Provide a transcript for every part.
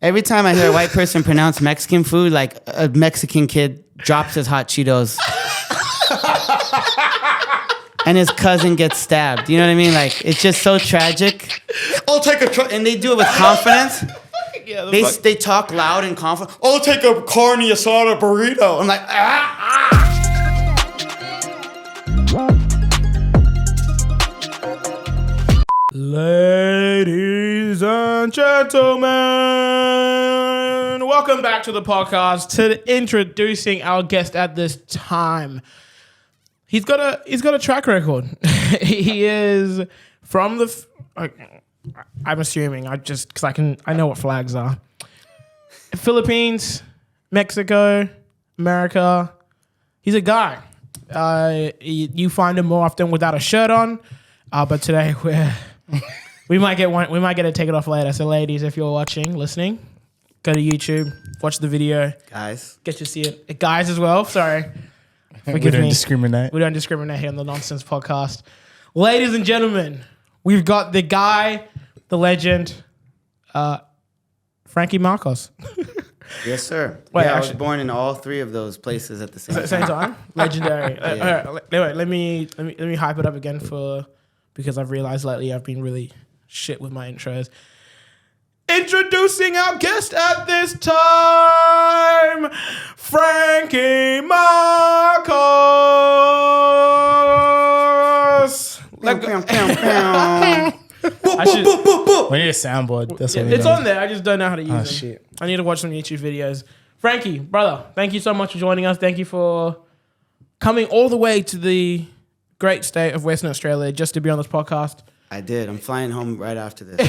Every time I hear a white person pronounce Mexican food, like a Mexican kid drops his hot Cheetos. And his cousin gets stabbed. You know what I mean? Like, it's just so tragic. I'll take a and they do it with confidence. Yeah, they talk loud and confident. I'll take a carne asada burrito. I'm like, Ladies and gentlemen, welcome back to the podcast. To introducing our guest at this time. He's got a track record. He is from the. I'm assuming because I know what flags are. Philippines, Mexico, America. He's a guy. You find him more often without a shirt on, but today we might get one. We might get to take it off later. So, ladies, if you're watching, listening, go to YouTube, watch the video. Guys, get to see it. Guys as well. Sorry. We don't discriminate. We don't discriminate here on the Nonsense Podcast. Ladies and gentlemen, we've got the guy, the legend, Frankie Marcos. Yes, sir. Wait, I was born in all three of those places at the same time. Legendary. Yeah. All right, anyway, let me hype it up again because I've realized lately I've been really shit with my intros. Introducing our guest at this time, Frankie Marcos. We need a soundboard. That's what it's on there. I just don't know how to use it. Shit. I need to watch some YouTube videos. Frankie, brother, thank you so much for joining us. Thank you for coming all the way to the great state of Western Australia just to be on this podcast. I did. I'm flying home right after this.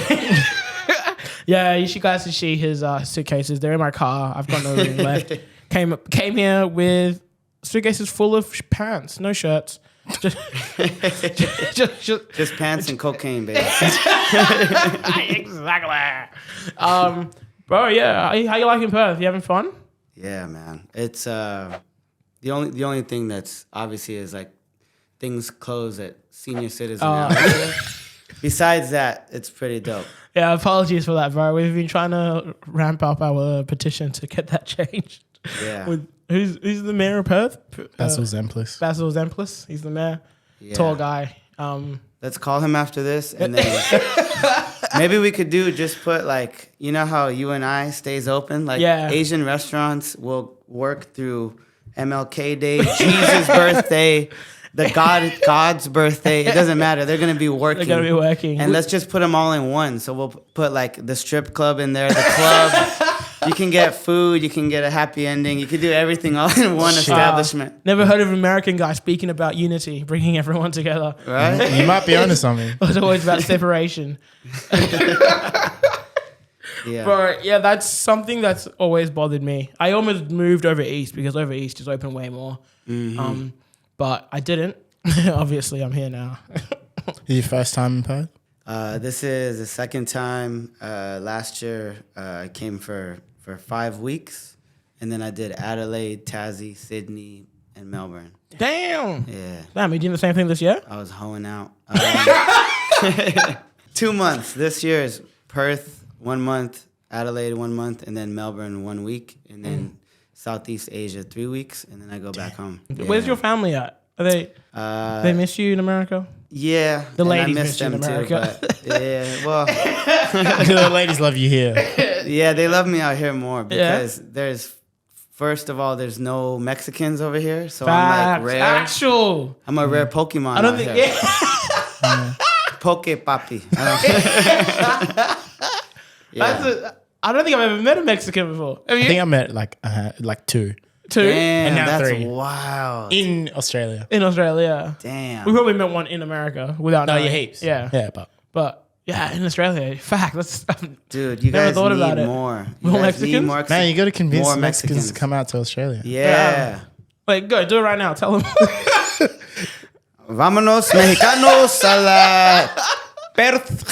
Yeah, you should guys see his suitcases. They're in my car. I've got no room left. Came here with suitcases full of pants, no shirts. Just pants and cocaine, baby. Exactly. Bro, yeah. How you liking Perth? You having fun? Yeah, man. It's the only thing that's obviously is like things close at senior citizen hours. Besides that, it's pretty dope. Yeah, apologies for that, bro. We've been trying to ramp up our petition to get that changed. Yeah. Who's the mayor of Perth? Basil Zemplis. Basil Zemplis. He's the mayor. Yeah. Tall guy. Let's call him after this, and then maybe we could put like, you know how UNI stays open? Like Asian restaurants will work through MLK Day, Jesus' birthday, God's birthday. It doesn't matter. They're going to be working. They're going to be working. And let's just put them all in one. So we'll put like the strip club in there, the club. You can get food. You can get a happy ending. You can do everything all in one establishment. Never heard of an American guy speaking about unity, bringing everyone together. Right? You might be onto something. It's always about separation. Yeah. But yeah, that's something that's always bothered me. I almost moved over east because over east is open way more. Mm-hmm. But I didn't. Obviously, I'm here now. Your first time in Perth? This is the second time. Last year, I came for 5 weeks, and then I did Adelaide, Tassie, Sydney, and Melbourne. Damn. Yeah. Damn, you doing the same thing this year? I was hoeing out. 2 months. This year is Perth 1 month, Adelaide 1 month, and then Melbourne 1 week, and then Southeast Asia 3 weeks, and then I go back home. Yeah. Where's your family at? Are they miss you in America? Yeah, the ladies miss them in America. Too. But yeah, well, the ladies love you here. Yeah, they love me out here more because first of all, there's no Mexicans over here, so I'm like rare. I'm a rare Pokemon. I don't think. Here. Yeah. Poke Papi. I don't think I've ever met a Mexican before. I think I met like two. Two? Damn, and now that's 3. Wow. In Australia. Damn. We probably met one in America without knowing. heaps. Yeah. Yeah, but yeah, in Australia. Fact. That's dude, you never guys thought need about more. More Mexicans? Man, you got to convince more Mexicans to come out to Australia. Yeah. Wait, go. Do it right now. Tell them. Vámonos, mexicanos a la Perth.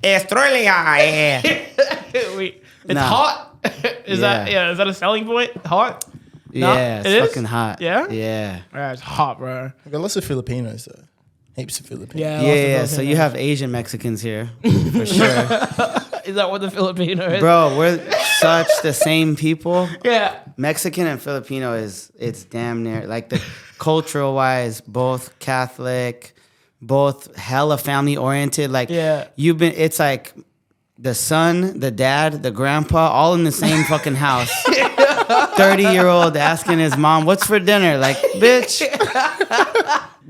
Australia. It's hot. Is that a selling point? Hot? Yeah, no, it's fucking hot. Yeah? Yeah. It's hot, bro. I've got lots of Filipinos though. Heaps of Filipinos. Yeah. Yeah. So you have Asian Mexicans here for sure. Is that what the Filipino is? Bro, we're such the same people. Yeah. Mexican and Filipino it's damn near like the cultural wise, both Catholic, both hella family oriented. Like it's like the son, the dad, the grandpa, all in the same fucking house. 30-year-old asking his mom, "What's for dinner?" Like, bitch,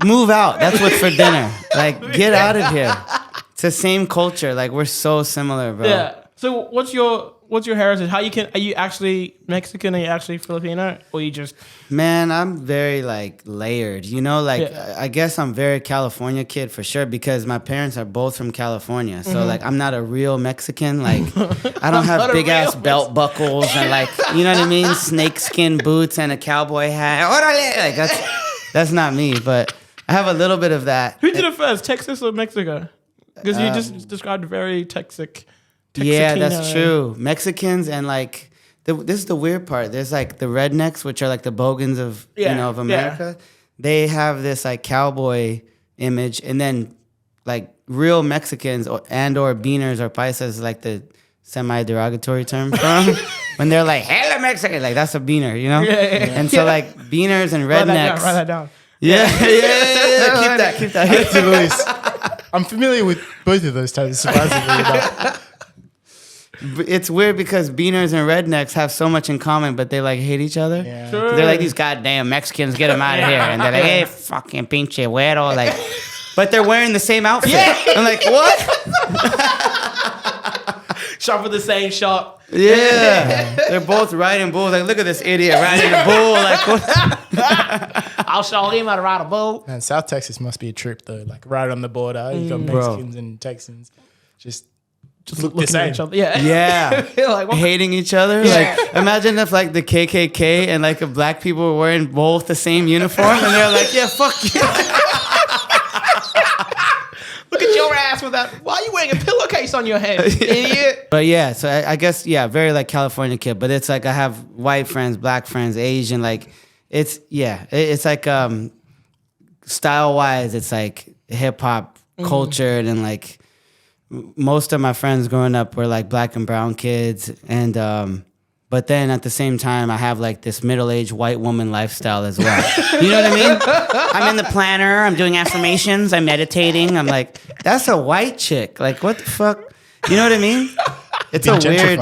move out. That's what's for dinner. Like, get out of here. It's the same culture. Like, we're so similar, bro. Yeah. So what's your heritage? Are you actually Mexican? Are you actually Filipino? Or you just... Man, I'm very like layered, you know, like I guess I'm very California kid for sure because my parents are both from California. So like I'm not a real Mexican. Like I don't have big ass belt buckles and like, you know what I mean? Snakeskin boots and a cowboy hat. Like that's not me, but I have a little bit of that. Who did it first, Texas or Mexico? Because you just described very Texan. Yeah, that's true. Mexicans and like this is the weird part. There's like the rednecks, which are like the bogans of of America. Yeah. They have this like cowboy image, and then like real Mexicans or beaners or paisas, like the semi-derogatory term from when they're like hella Mexican, like that's a beaner, you know. And so like beaners and rednecks. Write that down. Yeah. Keep that. I'm familiar with both of those terms. Surprisingly. It's weird because beaners and rednecks have so much in common, but they like hate each other. Yeah. Sure. They're like, these goddamn Mexicans, get them out of here. And they're like, hey, fucking pinche güero. Like, but they're wearing the same outfit. I'm like, what? Shop for the same shop. Yeah. They're both riding bulls. Like, look at this idiot riding a bull. Like, what? I'll show him how to ride a bull. Man, South Texas must be a trip though. Like right on the border, you got Mexicans and Texans. Just look the same. At each other. Yeah. Yeah. Like, what? Hating each other. Yeah. Like, imagine if like the KKK and like black people were wearing both the same uniform and they're like, yeah, fuck you. Look at your ass with that. Why are you wearing a pillowcase on your head, idiot? But yeah, so I guess, very like California kid, but it's like I have white friends, black friends, Asian, like it's like style wise, it's like hip hop cultured and like most of my friends growing up were like black and brown kids. And, but then at the same time, I have like this middle-aged white woman lifestyle as well. You know what I mean? I'm in the planner. I'm doing affirmations. I'm meditating. I'm like, that's a white chick. Like, what the fuck? You know what I mean? It's a weird...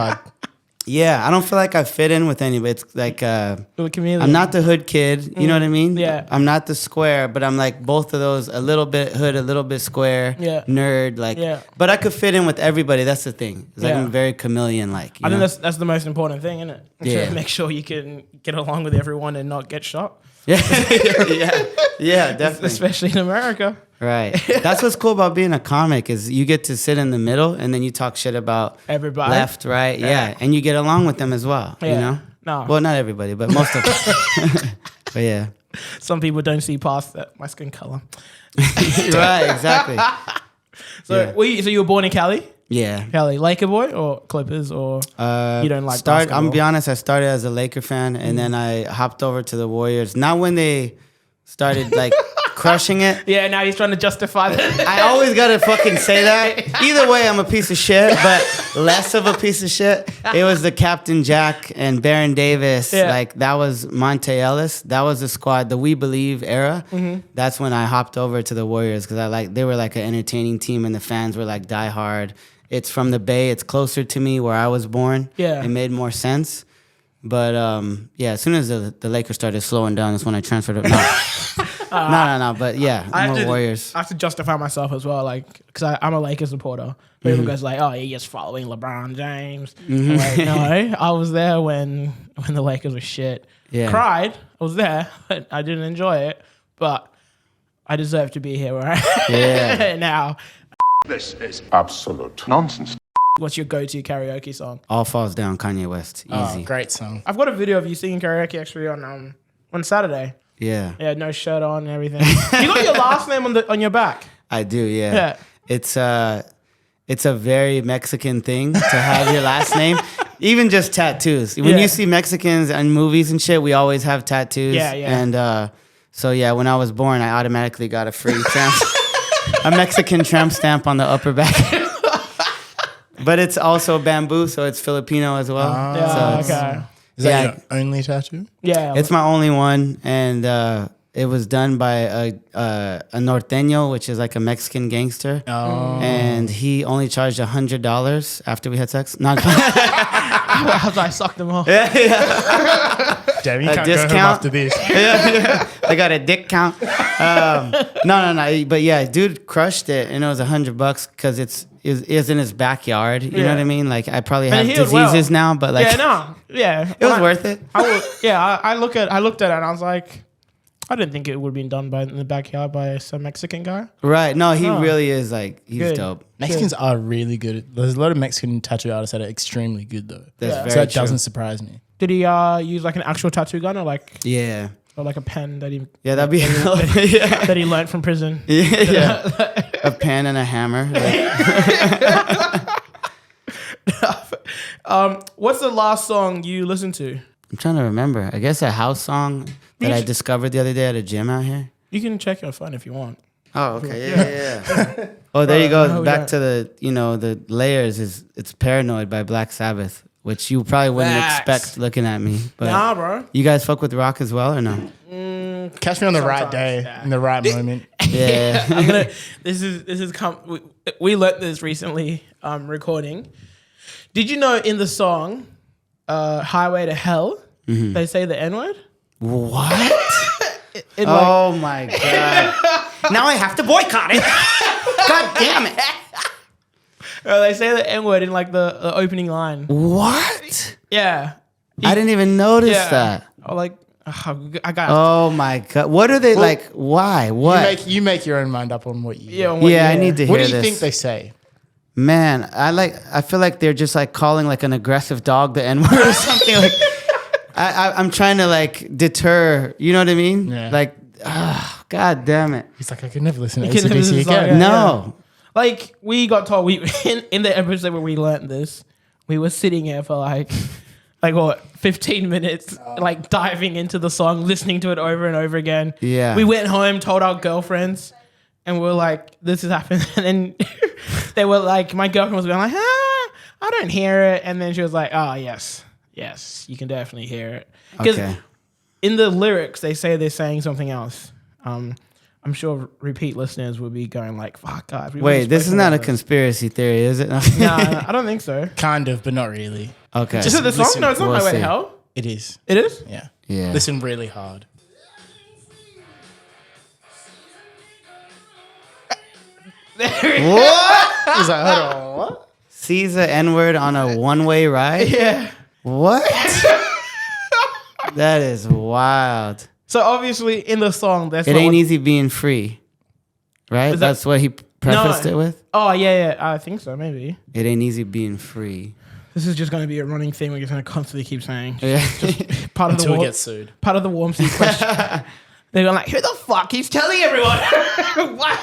Yeah, I don't feel like I fit in with anybody. It's like I'm not the hood kid. You know what I mean? Yeah. I'm not the square, but I'm like both of those. A little bit hood, a little bit square. Yeah. Nerd. Like. Yeah. But I could fit in with everybody. That's the thing. It's like I'm very chameleon. Like. I think that's the most important thing, isn't it? Yeah. Make sure you can get along with everyone and not get shot. Yeah. Yeah. Definitely. Especially in America. Right. That's what's cool about being a comic is you get to sit in the middle and then you talk shit about everybody. Left, right. Yeah. And you get along with them as well. Yeah. You know? No. Well, not everybody, but most of them. But yeah. Some people don't see past that my skin color. Right, exactly. So you were born in Cali? Yeah. Cali, Laker boy or Clippers or you don't like basketball? I'm gonna be honest, I started as a Laker fan and then I hopped over to the Warriors. Not when they started like crushing it. Yeah, now he's trying to justify that. I always gotta fucking say that. Either way, I'm a piece of shit, but less of a piece of shit. It was the Captain Jack and Baron Davis. Yeah. Like that was Monte Ellis. That was the squad, the We Believe era. Mm-hmm. That's when I hopped over to the Warriors because they were like an entertaining team and the fans were like diehard. It's from the Bay. It's closer to me where I was born. Yeah, it made more sense. But as soon as the Lakers started slowing down, that's when I transferred it. No. But yeah, I'm a Warriors. I have to justify myself as well, like because I'm a Lakers supporter. But everyone goes like, "Oh, you're just following LeBron James." Mm-hmm. Like, no, I was there when the Lakers were shit. Yeah. Cried. I was there, but I didn't enjoy it. But I deserve to be here where I am now. This is absolute nonsense. What's your go-to karaoke song? All Falls Down, Kanye West. Easy. Oh, great song. I've got a video of you singing karaoke actually on Saturday. Yeah. Yeah, no shirt on and everything. You got your last name on your back. I do, yeah. It's a very Mexican thing to have your last name. Even just tattoos. When you see Mexicans in movies and shit, we always have tattoos. Yeah. And when I was born, I automatically got a free a Mexican tramp stamp on the upper back. but it's also bamboo, so it's Filipino as well. Yeah, okay. Is that your only tattoo? Yeah. It's my only one, and it was done by a norteño, which is like a Mexican gangster. And he only charged $100 after we had sex. Not After I sucked them off. Damn, you can't discount? go home after this. I got a dick count. No. But yeah, dude crushed it, and it was $100 because it's in his backyard. You know what I mean? Like I probably have diseases now, but like it was worth it. I looked at it and I was like, I didn't think it would have been done in the backyard by some Mexican guy. Right? No, he really is like he's dope. Mexicans are really good. There's a lot of Mexican tattoo artists that are extremely good though. That's very so that true. doesn't surprise me. Did he use like an actual tattoo gun or like a pen that he that'd be that he learned from prison? A pen and a hammer. What's the last song you listened to? I'm trying to remember. I guess a house song that I discovered the other day at a gym out here. You can check your phone if you want. Oh, okay. Yeah. Oh, there you go. Back to the layers it's Paranoid by Black Sabbath, which you probably wouldn't expect looking at me. But nah, bro. You guys fuck with rock as well or no? Catch me on the right day, in the right moment. Yeah. We learned this recently recording. Did you know in the song Highway to Hell, they say the N-word? What? Oh my God. Now I have to boycott it. God damn it. They say the N-word in like the opening line. What? Yeah. I didn't even notice that. Oh, like, I got. Oh my God. What are they like? Why? What? You make your own mind up on what you. I need to hear this. What do you think they say? Man, I feel like they're just like calling like an aggressive dog the N-word or something. Like I'm trying to like deter, you know what I mean? Yeah. Like, God damn it. He's like, I could never listen to You can never AC/DC listen to again. song, No. Like we got told in the episode where we learned this, we were sitting here for like what 15 minutes, like diving into the song, listening to it over and over again. Yeah. We went home, told our girlfriends, and we were like, "This is happening." And then they were like, my girlfriend was going like, "I don't hear it," and then she was like, "Oh yes, you can definitely hear it." Because in the lyrics they say they're saying something else. I'm sure repeat listeners will be going like, "Fuck, God." Wait, this is not a conspiracy theory, is it? No, I don't think so. Kind of, but not really. Okay. Is it the song? Listen, No, it's not we'll Highway to see. Hell. It is. It is? Yeah. Yeah. Listen really hard. What? He's like, hold on, what? Sees the N-word on a one-way ride? Yeah. What? That is wild. So obviously in the song, that's It ain't easy being free. Right? That's what he prefaced it with? Oh, yeah. I think so, maybe. It ain't easy being free. This is just going to be a running thing we're just going to constantly keep saying. Yeah. Part of Until the we get sued. Part of the warm seat question. They're going like, who the fuck keeps telling everyone? Why?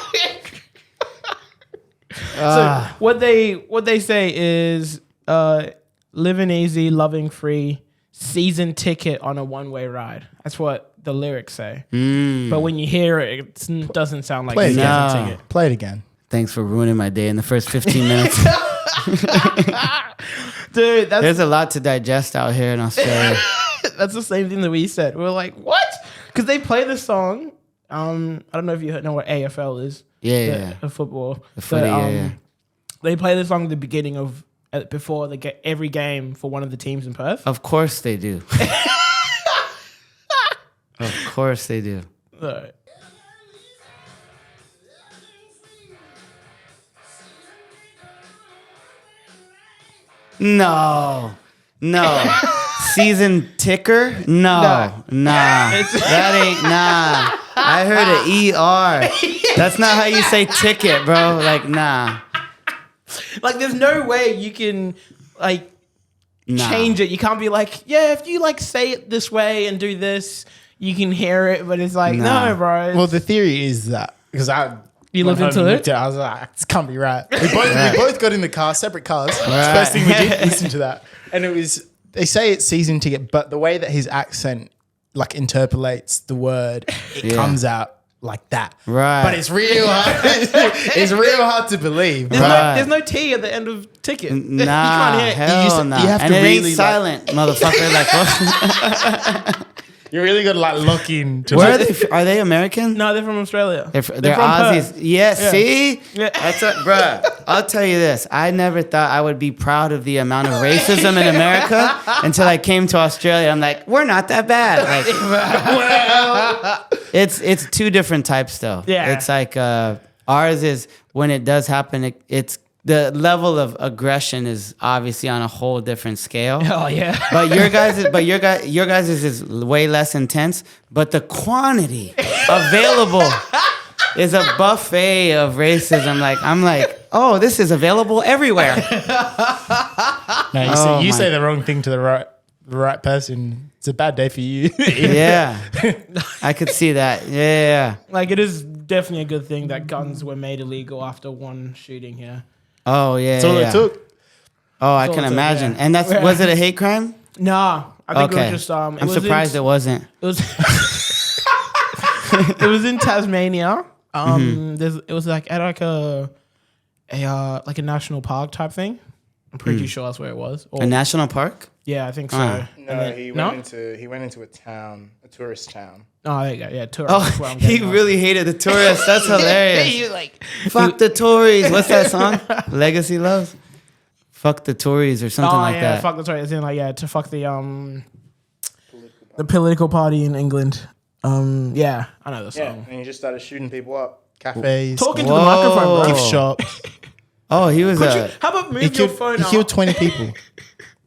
So what they say is living easy, loving free, season ticket on a one-way ride. That's what the lyrics say. But when you hear it, it doesn't sound like Play a it season again. ticket. Play it again. Thanks for ruining my day in the first 15 minutes. Dude, There's a lot to digest out here in Australia. that's the same thing that we said. We were like, what? Because they play the song. I don't know if you know what AFL is. Yeah. The football. The footy, yeah. They play the song at the beginning of before they get every game for one of the teams in Perth. Of course they do. Of course they do. So, No. Season ticker? No. Nah. That ain't nah. I heard an ER. That's not how you say ticket, bro. Like, nah. like, there's no way you can like change it. You can't be like, yeah, if you like say it this way and do this, you can hear it. But it's like, no, bro. Well, the theory is that because you looked into it. I was like, this can't be right. We both got in the car, separate cars. First thing we did, listen to that, and it was. They say it's season ticket, but the way that his accent like interpolates the word, it comes out like that. Right. But it's real hard. It's real hard to believe. There's no T at the end of ticket. Nah, You can't hear it. hell no. you have And to it really, ain't silent, motherfucker. Like, what? You really got to like lock in. To Where are they? Are they American? No, they're from Australia. They're from Aussies. Perth. Yes, Yeah. see? Yeah. That's bruh. I'll tell you this. I never thought I would be proud of the amount of racism in America until I came to Australia. I'm like, we're not that bad. Like, well, it's two different types though. Yeah. It's like ours is when it does happen, it's the level of aggression is obviously on a whole different scale. Oh yeah. But your guys is way less intense. But the quantity available is a buffet of racism. Like I'm like, oh, this is available everywhere. No, you say the wrong thing to the right person. It's a bad day for you. Yeah, I could see that. Yeah. Like it is definitely a good thing that guns were made illegal after one shooting here. Oh yeah. That's all it took. Oh, I all can it took, imagine. yeah. And was it a hate crime? Nah, I think Okay. it was just I'm surprised it wasn't. It was it was in Tasmania. It was like at like a national park type thing. I'm pretty sure that's where it was. Or, A national park? yeah, I think so. Ah. No, he went into a town, a tourist town. Oh, there you go. Yeah, tourist. Oh, That's where I'm he getting at. really hated the tourists. That's hilarious. He like Fuck the Tories. What's that song? Legacy Loves? Fuck the Tories or something like that. fuck the Tories. In like to fuck the political party in England. Yeah, I know the Yeah, song. and he just started shooting people up. Cafes, Talking to Whoa. the microphone, bro. gift shops. Oh, he was How about move He your killed, phone he out? killed 20 people.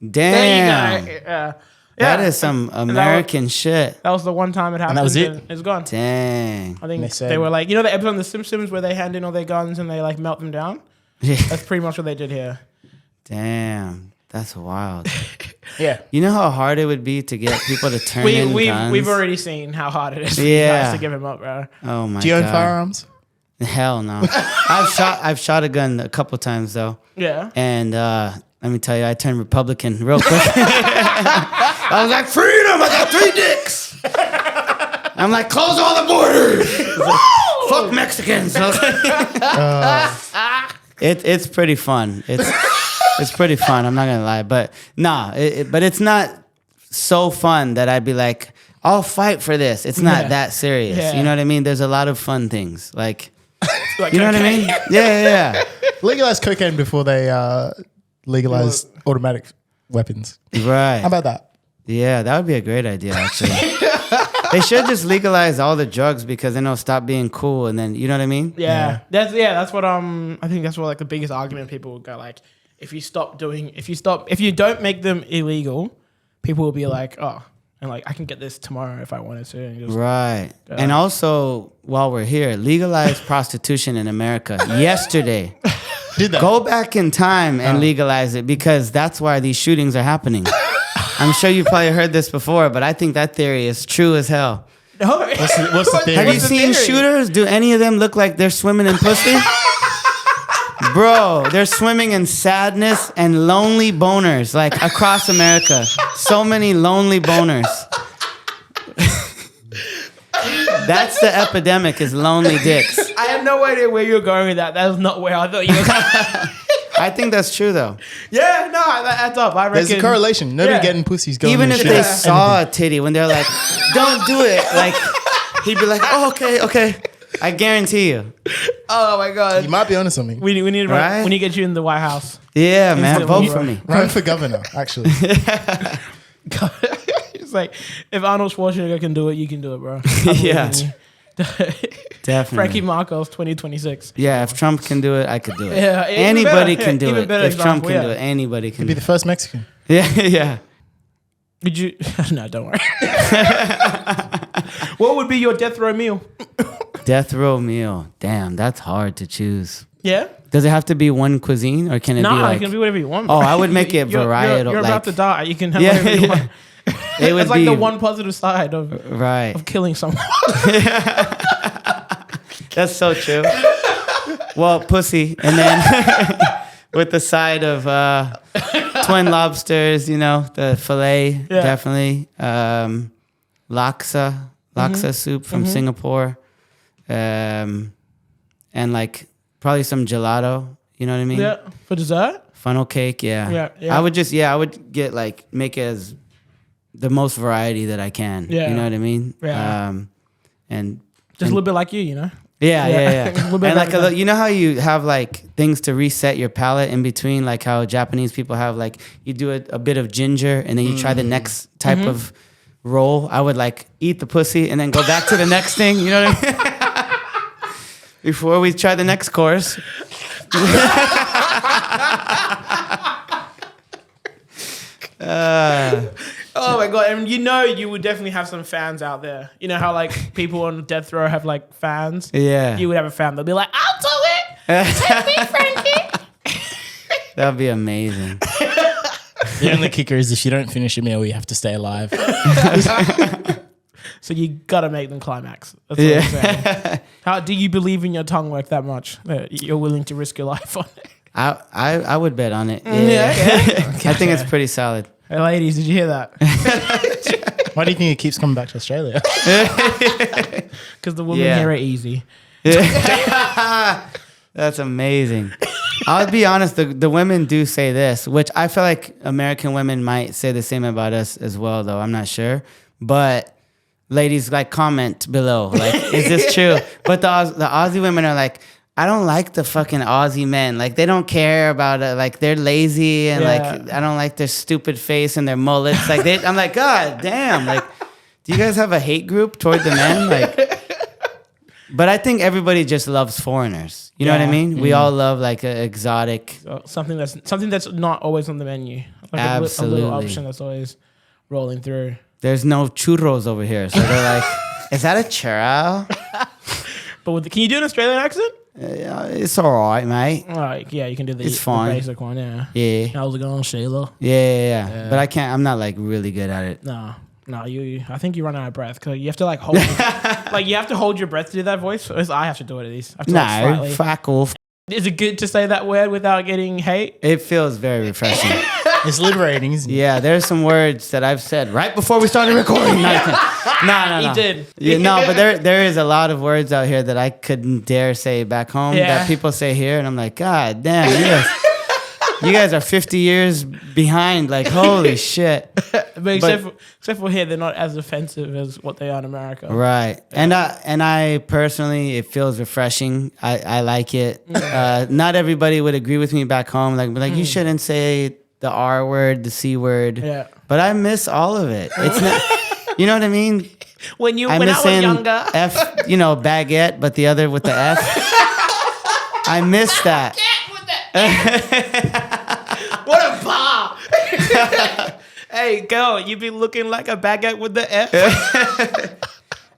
damn. There you go. Yeah. That Yeah. is some American shit. That was the one time it happened. that was it? It's gone. Dang. I think They said- they were like, you know, the episode on The Simpsons where they hand in all their guns and they like melt them down. Yeah. That's pretty much what they did here. Damn. That's wild. Yeah. You know how hard it would be to get people to turn in guns? We've already seen how hard it is for you Yeah. guys to give him up, bro. Oh my god. Do you own firearms? Hell no. I've shot a gun a couple times though. Yeah. And let me tell you, I turned Republican real quick. I was like, freedom! I got 3 dicks. I'm like, close all the borders. Fuck Mexicans. It's pretty fun. It's pretty fun. I'm not gonna lie, but nah. But it's not so fun that I'd be like, I'll fight for this. It's not that serious. Yeah. You know what I mean? There's a lot of fun things like. Like, You know what I mean? Yeah. Legalize cocaine before they legalize automatic weapons. Right. How about that? Yeah, that would be a great idea, actually. They should just legalize all the drugs because then it'll stop being cool, and then you know what I mean? Yeah. That's what I think that's what like the biggest argument people will go like, if you don't make them illegal, people will be like, oh, and like I can get this tomorrow if I wanted to. And just, Right. And also, while we're here, legalize prostitution in America yesterday. Did that? Go back in time and legalize it because that's why these shootings are happening. I'm sure you probably heard this before, but I think that theory is true as hell. What's the theory? Have you the seen theory? shooters? Do any of them look like they're swimming in pussy? Bro, they're swimming in sadness and lonely boners, like across America. So many lonely boners. That's the epidemic, is lonely dicks. I had no idea where you were going with that. That was not where I thought you were going. I think that's true, though. Yeah, no, that adds up. I reckon. There's a correlation. Nobody Yeah. getting pussies going. Even to if shit. they saw a titty, when they're like, don't do it, like, he'd be like, oh, okay. I guarantee you. Oh my god. You might be onto something. We need to Right? we need to get you in the White House. Yeah, man, Instantly, vote for me. Run for governor, actually. It's like if Arnold Schwarzenegger can do it, you can do it, bro. Yeah. Definitely. Frankie Marcos 2026. Yeah, if Trump can do it, I could do it. Yeah, even Anybody better. can do Even it. better If Trump example, can do yeah. it, anybody can Be do the it. first Mexican. Yeah. Did you? No, don't worry. What would be your death row meal? Death row meal. Damn, that's hard to choose. Yeah. Does it have to be one cuisine or can it be Nah, like... it can be whatever you want. Oh, bro. I would make it varietal. You're like, about to die. You can have Yeah, whatever you yeah. want. It would It's like be the one positive side of right. killing someone. That's so true. Well, pussy, and then with the side of twin lobsters, you know, the fillet, Yeah. definitely. Laksa soup from Singapore. and like probably some gelato. You know what I mean? Yeah. For dessert? Funnel cake. Yeah. I would get like make it as the most variety that I can. Yeah. You know what I mean? Yeah. And just a little bit like you know? Yeah. A little bit And like you know how you have like things to reset your palate in between, like how Japanese people have like you do a bit of ginger and then you try the next type of roll. I would like eat the pussy and then go back to the next thing. You know what I mean? Before we try the next course. Oh my god! And you would definitely have some fans out there. You know how like people on death row have like fans. Yeah, you would have a fan. They'll be like, "I'll do it. Take me, Frankie." That'd be amazing. The only kicker is if you don't finish a meal, you have to stay alive. So you gotta make them climax. That's what I'm saying. How do you believe in your tongue work that much that you're willing to risk your life on it? I would bet on it. Yeah. I think it's pretty solid. Hey, ladies, did you hear that? Why do you think it keeps coming back to Australia? Because the women here are easy. That's amazing. I'll be honest, the women do say this, which I feel like American women might say the same about us as well, though. I'm not sure. But ladies, like, comment below. Like, is this true? But the Aussie women are like, I don't like the fucking Aussie men. Like, they don't care about it. Like, they're lazy and like, I don't like their stupid face and their mullets. Like, I'm like, God damn. Like, do you guys have a hate group toward the men? Like, but I think everybody just loves foreigners. You know what I mean? We all love like an exotic. Something that's not always on the menu. Like Absolutely. A little option that's always rolling through. There's no churros over here. So they're like, is that a churro? But can you do an Australian accent? Yeah, it's all right, mate. Like, yeah, you can do the basic one, yeah. Yeah. How's it going, Sheila? Yeah. But I can't, I'm not like really good at it. No, I think you run out of breath because you have to like hold, you have to hold your breath to do that voice. Or at least I have to do it at least. No, fuck off. Is it good to say that word without getting hate? It feels very refreshing. It's liberating, isn't it? Yeah, there's some words that I've said right before we started recording. No. He did. Yeah, no, but there is a lot of words out here that I couldn't dare say back home that people say here, and I'm like, God damn, you guys are 50 years behind. Like, holy shit. But except for here, they're not as offensive as what they are in America. Right. Yeah. And I personally, it feels refreshing. I like it. Not everybody would agree with me back home. Like you shouldn't say the R word, the C word. Yeah. But I miss all of it. It's not, you know what I mean? When I was younger. F, baguette, but the other with the F. I miss that. What a bar! Hey, girl, you be looking like a baguette with the F.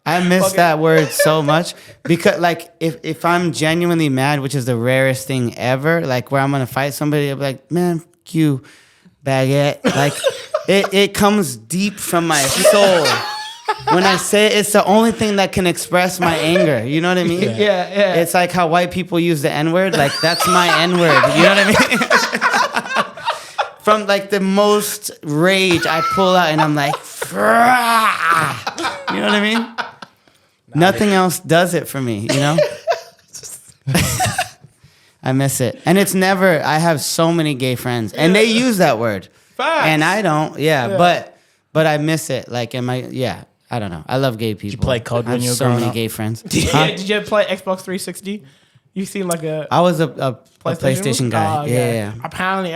I miss that word so much because, like, if I'm genuinely mad, which is the rarest thing ever, like where I'm gonna fight somebody, I'll be like, man, fuck you, baguette. Like, it comes deep from my soul. When I say it, it's the only thing that can express my anger. You know what I mean? Yeah. It's like how white people use the N-word. Like, that's my N-word. You know what I mean? From, like, the most rage, I pull out and I'm like, you know what I mean? Nothing else does it for me, you know? I miss it. And it's never, I have so many gay friends. And they use that word. Facts. And I don't, but I miss it. Like, I don't know. I love gay people. Did you play COD when you were so growing many up? gay friends. Did you ever play Xbox 360? You seem like I was a PlayStation guy. Yeah. Apparently,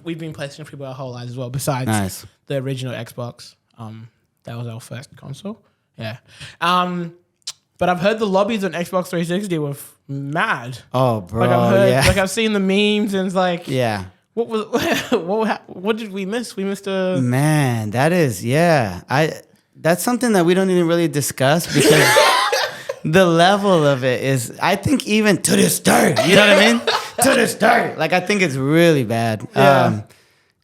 we've been PlayStation people our whole lives as well. Besides the original Xbox, that was our first console. Yeah. But I've heard the lobbies on Xbox 360 were mad. Oh, bro. Like I've seen the memes and it's like, yeah. What did we miss? We missed a man. That is that's something that we don't even really discuss because the level of it is, I think, even to this day. You know what I mean? To this day, like, I think it's really bad.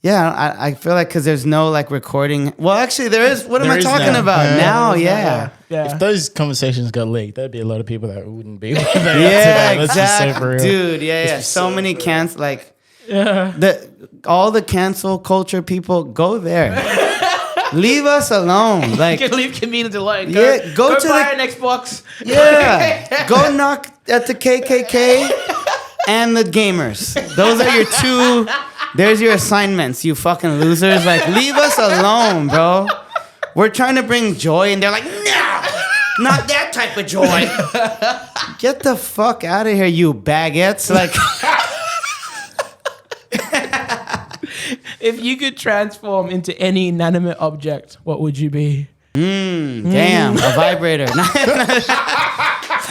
Yeah. I feel like because there's no like recording. Well, actually, there is. What am I talking about now? Yeah. If those conversations got leaked, there'd be a lot of people that wouldn't be. Where they are today. Let's just say for real. Dude. Yeah. So many all the cancel culture people go there. Leave us alone. Like, you can leave comedians alone. Go to buy an Xbox. Yeah. Go knock at the KKK and the gamers. Those are your two. There's your assignments, you fucking losers. Like, leave us alone, bro. We're trying to bring joy, and they're like, no, not that type of joy. Get the fuck out of here, you baguettes. Like, if you could transform into any inanimate object, what would you be? Damn, a vibrator.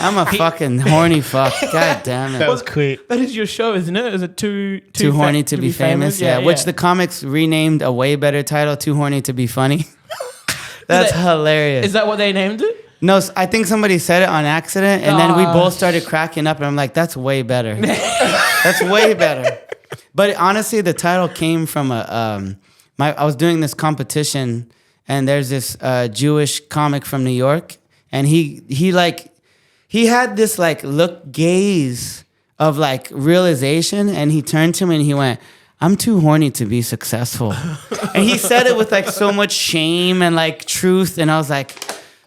I'm a fucking horny fuck. God damn it. That was quick. That is your show, isn't it? Is it too horny to be famous? Yeah, which the comics renamed a way better title, Too Horny to Be Funny. That's hilarious. Is that what they named it? No, I think somebody said it on accident, and then we both started cracking up, and I'm like, that's way better. That's way better. But honestly, the title came from I was doing this competition, and there's this Jewish comic from New York, and he had this like gaze of like realization, and he turned to me and he went, I'm too horny to be successful. And he said it with like so much shame and like truth, and I was like,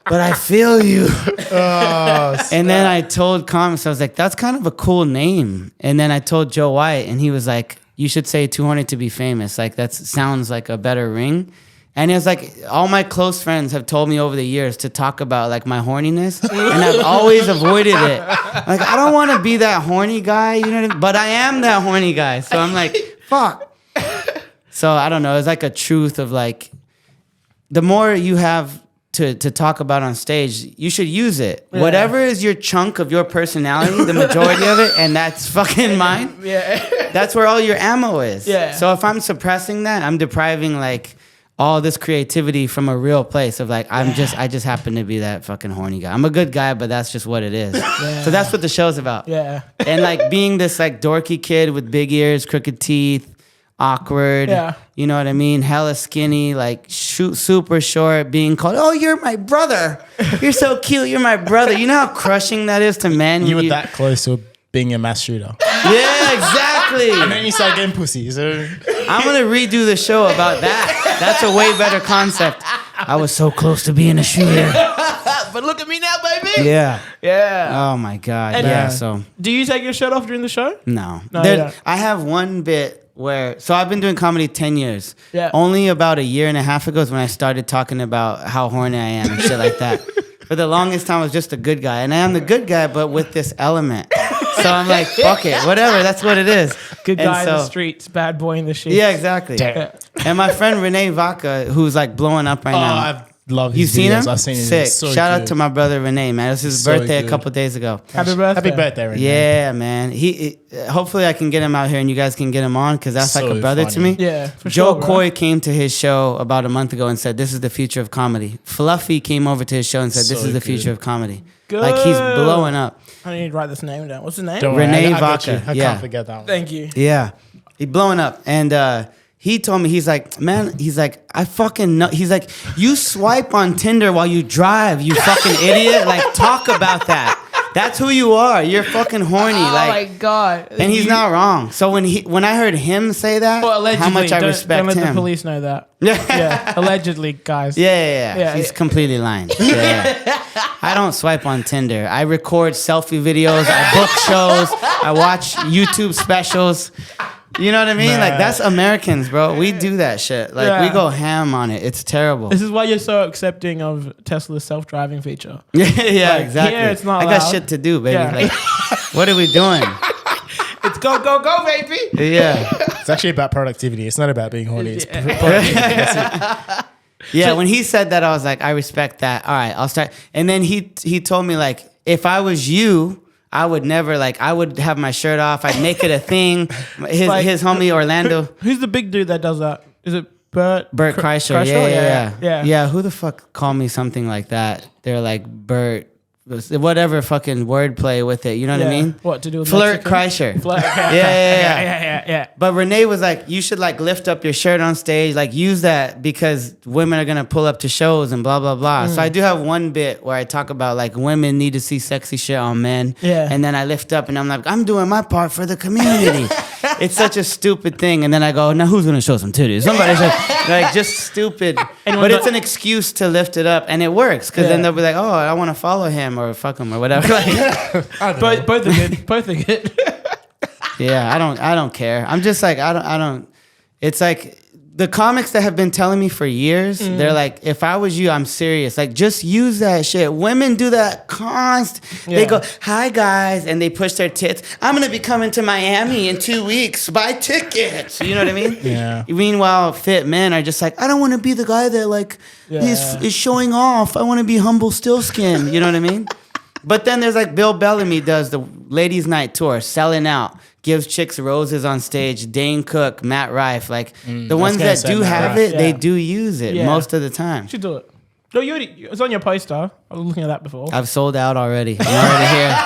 but I feel you. And then I told comics, I was like, that's kind of a cool name. And then I told Joe White, and he was like, you should say Too Horny to Be Famous. Like, that sounds like a better ring. And it was like, all my close friends have told me over the years to talk about like my horniness, and I've always avoided it. Like, I don't want to be that horny guy, you know what I mean? But I am that horny guy. So I'm like, fuck. So I don't know. It's like a truth of like, the more you have to talk about on stage, you should use it. Yeah. Whatever is your chunk of your personality, the majority of it, and that's fucking mine. Yeah. That's where all your ammo is. Yeah. So if I'm suppressing that, I'm depriving like all this creativity from a real place of like, I just happen to be that fucking horny guy. I'm a good guy, but that's just what it is. Yeah. So that's what the show's about. Yeah. And like being this like dorky kid with big ears, crooked teeth, awkward, you know what I mean? Hella skinny, like super short, being called, oh, you're my brother. You're so cute. You're my brother. You know how crushing that is to men? You were that close to being a mass shooter. Yeah, exactly. And then you start getting pussy. So I'm going to redo the show about that. That's a way better concept. I was so close to being a shooter. But look at me now, baby. Yeah. Yeah. Oh, my God. And yeah, so. Do you take your shirt off during the show? No. No, I have one bit where, so I've been doing comedy 10 years. Yeah. Only about a year and a half ago is when I started talking about how horny I am and shit like that. For the longest time, I was just a good guy. And I am the good guy, but with this element. So I'm like, fuck it, whatever, that's what it is. Good guy in the streets, bad boy in the sheets. Yeah, exactly. Yeah. And my friend Renee Vaca, who's like blowing up right now. I've loved his You've seen videos. him? I've seen him. Sick. So Shout good. out to my brother Renee, man. It was his So birthday good. a couple days ago. Happy birthday. Happy birthday, Renee. Yeah, man. He hopefully I can get him out here and you guys can get him on, because that's So like a brother to funny. me. Yeah, for Joe sure, Coy came to his show about a month ago and said, this is the future of comedy. Fluffy came over to his show and said, this So is the good. future of comedy. Good. Like, he's blowing up. I need to write this name down. What's his name? Don't worry, Renee I got you. Vaca, I yeah. can't forget that one. Thank you. Yeah. He's blowing up. And he told me, he's like, man, he's like, I fucking know. He's like, you swipe on Tinder while you drive, you fucking idiot. Like, talk about that. That's who you are. You're fucking horny. Oh like, my God. and he's not wrong. So when I heard him say that, Well, allegedly, how much I don't respect let him. the police know that. Yeah. Yeah, allegedly, guys. Yeah. He's completely lying. Yeah. I don't swipe on Tinder. I record selfie videos. I book shows. I watch YouTube specials. You know what I mean? Man. Like, that's Americans, bro. We do that shit. Like, we go ham on it. It's terrible. This is why you're so accepting of Tesla's self-driving feature. Yeah, Like, exactly. here it's not I got allowed. shit to do, baby. Yeah. Like, what are we doing? It's go, baby. Yeah. It's actually about productivity. It's not about being horny. It's Yeah. productivity. That's it. Yeah, when he said that, I was like, I respect that. All right, I'll start. And then he told me, like, if I was you, I would never, like, I would have my shirt off. I'd make it a thing. His homie Orlando. Who's the big dude that does that? Is it Bert Kreischer. Yeah. Yeah, who the fuck called me something like that? They're like, Bert, whatever fucking wordplay with it. You know what I mean? What to do with Flirt Mexican? Kreischer. Flirt. Yeah. But Renee was like, you should like lift up your shirt on stage, like use that because women are gonna pull up to shows and blah blah blah. So I do have one bit where I talk about like women need to see sexy shit on men. Yeah. And then I lift up and I'm like, I'm doing my part for the community. It's such a stupid thing. And then I go, now who's going to show some titties? Somebody's like just stupid. But it's an excuse to lift it up. And it works. Because then they'll be like, oh, I want to follow him or fuck him or whatever. Both are good. Both are good. Yeah, I don't care. I'm just like, I don't. It's like the comics that have been telling me for years, they're like, if I was you, I'm serious. Like, just use that shit. Women do that They go, hi, guys. And they push their tits. I'm going to be coming to Miami in 2 weeks. Buy tickets. You know what I mean? Yeah. Meanwhile, fit men are just like, I don't want to be the guy that, like, is showing off. I want to be humble still skin. You know what I mean? But then there's like Bill Bellamy does the Ladies Night Tour, selling out. Gives chicks roses on stage. Dane Cook, Matt Rife, like the ones that do have it, they do use it most of the time. You should do it. No, it's on your poster. I was looking at that before. I've sold out already. I'm already here.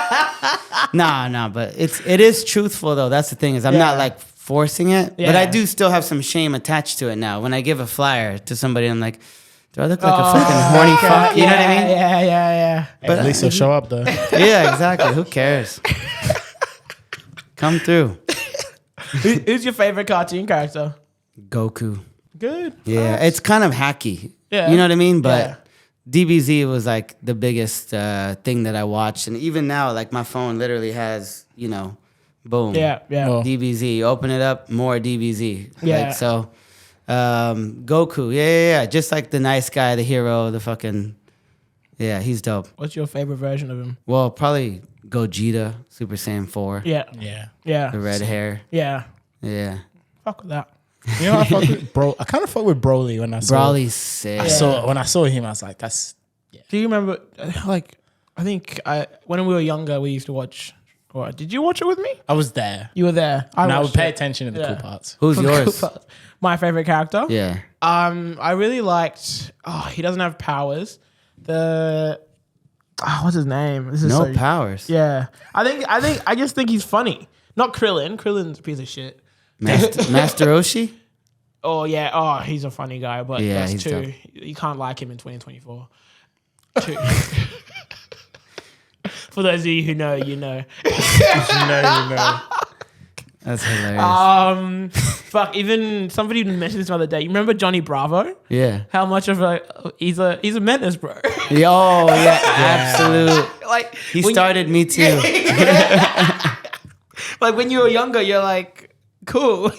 No, but it is truthful though. That's the thing is I'm not like forcing it, but I do still have some shame attached to it now. When I give a flyer to somebody, I'm like, do I look like a fucking horny fuck? You know what I mean? Yeah. But at least he'll show up though. Yeah, exactly. Who cares? Come through. Who's your favorite cartoon character? Goku. Good. Yeah, it's kind of hacky. Yeah. You know what I mean? But DBZ was like the biggest thing that I watched. And even now, like my phone literally has, boom. Yeah. DBZ. Open it up, more DBZ. Yeah. Like, so, Goku. Yeah. Just like the nice guy, the hero, the fucking, he's dope. What's your favorite version of him? Well, probably Gogeta, Super Saiyan 4. Yeah. The red hair. Yeah. Fuck with that. You know, I kind of fuck with Broly when I saw. Broly's sick. When I saw him, I was like, that's. Yeah. Do you remember? Like, I think when we were younger, we used to watch. Or did you watch it with me? I was there. You were there. I would pay attention to the cool parts. Who's yours? My favorite character. Yeah. I really liked. He doesn't have powers. What's his name? This is no powers. Yeah. I just think he's funny. Not Krillin. Krillin's a piece of shit. Master Oshi? Oh yeah. Oh, he's a funny guy, but that's he's two. dope. You can't like him in 2024. Two. For those of you who know, you know. you know. That's hilarious. Fuck. Even somebody mentioned this the other day. You remember Johnny Bravo? Yeah. How much of he's a menace, bro. Absolute. Like he started me too. Like when you were younger, you're like cool,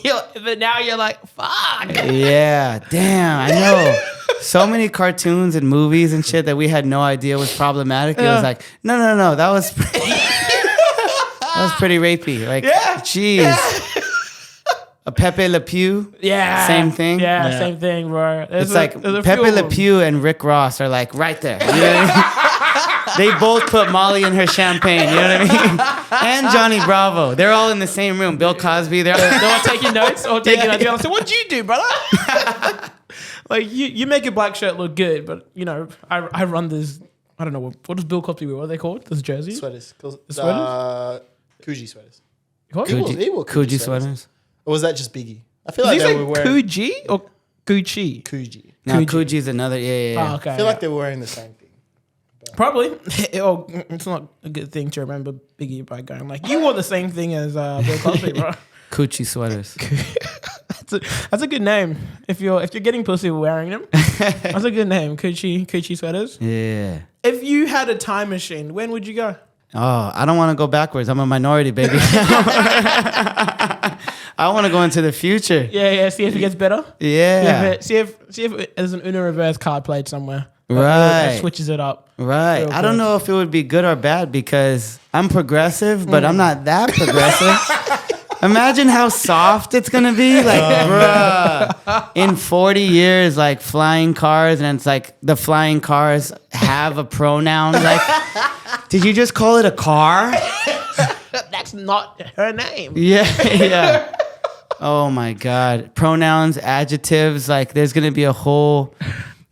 but now you're like fuck. Yeah. Damn. I know. So many cartoons and movies and shit that we had no idea was problematic. It was like, no. That was pretty rapey. Like, jeez. A Pepe Le Pew. Yeah. Same thing. Yeah, same thing, bro. It's like Pepe Le Pew and Rick Ross are like right there. You know what I mean? They both put Molly in her champagne. You know what I mean? And Johnny Bravo. They're all in the same room. Bill Cosby. They're all taking notes. I said, what'd you do, brother? Like you make a black shirt look good, but I run this. I don't know what does Bill Cosby wear? What are they called? This jersey? Sweaters. Sweaters? Coogee sweaters. What? Coogee sweaters. Or was that just Biggie? I feel like they were wearing Coogee or Gucci? Coogee. No, Coogee's another. Yeah. Oh, okay. I feel like they were wearing the same thing. Probably. It's not a good thing to remember Biggie by going like, you wore the same thing as Bill Cosby, bro. Coochie sweaters. That's a good name. If you're getting pussy wearing them, that's a good name. Coochie sweaters. Yeah. If you had a time machine, when would you go? Oh, I don't want to go backwards. I'm a minority, baby. I want to go into the future. Yeah. See if it gets better. Yeah. See if there's an Uno reverse card played somewhere. Right. That switches it up. Right. I don't know if it would be good or bad because I'm progressive, but I'm not that progressive. Imagine how soft it's going to be. Like, bruh, in 40 years, like flying cars, and it's like the flying cars have a pronoun. Like, did you just call it a car? That's not her name. Yeah. Oh my God. Pronouns, adjectives, like there's going to be a whole...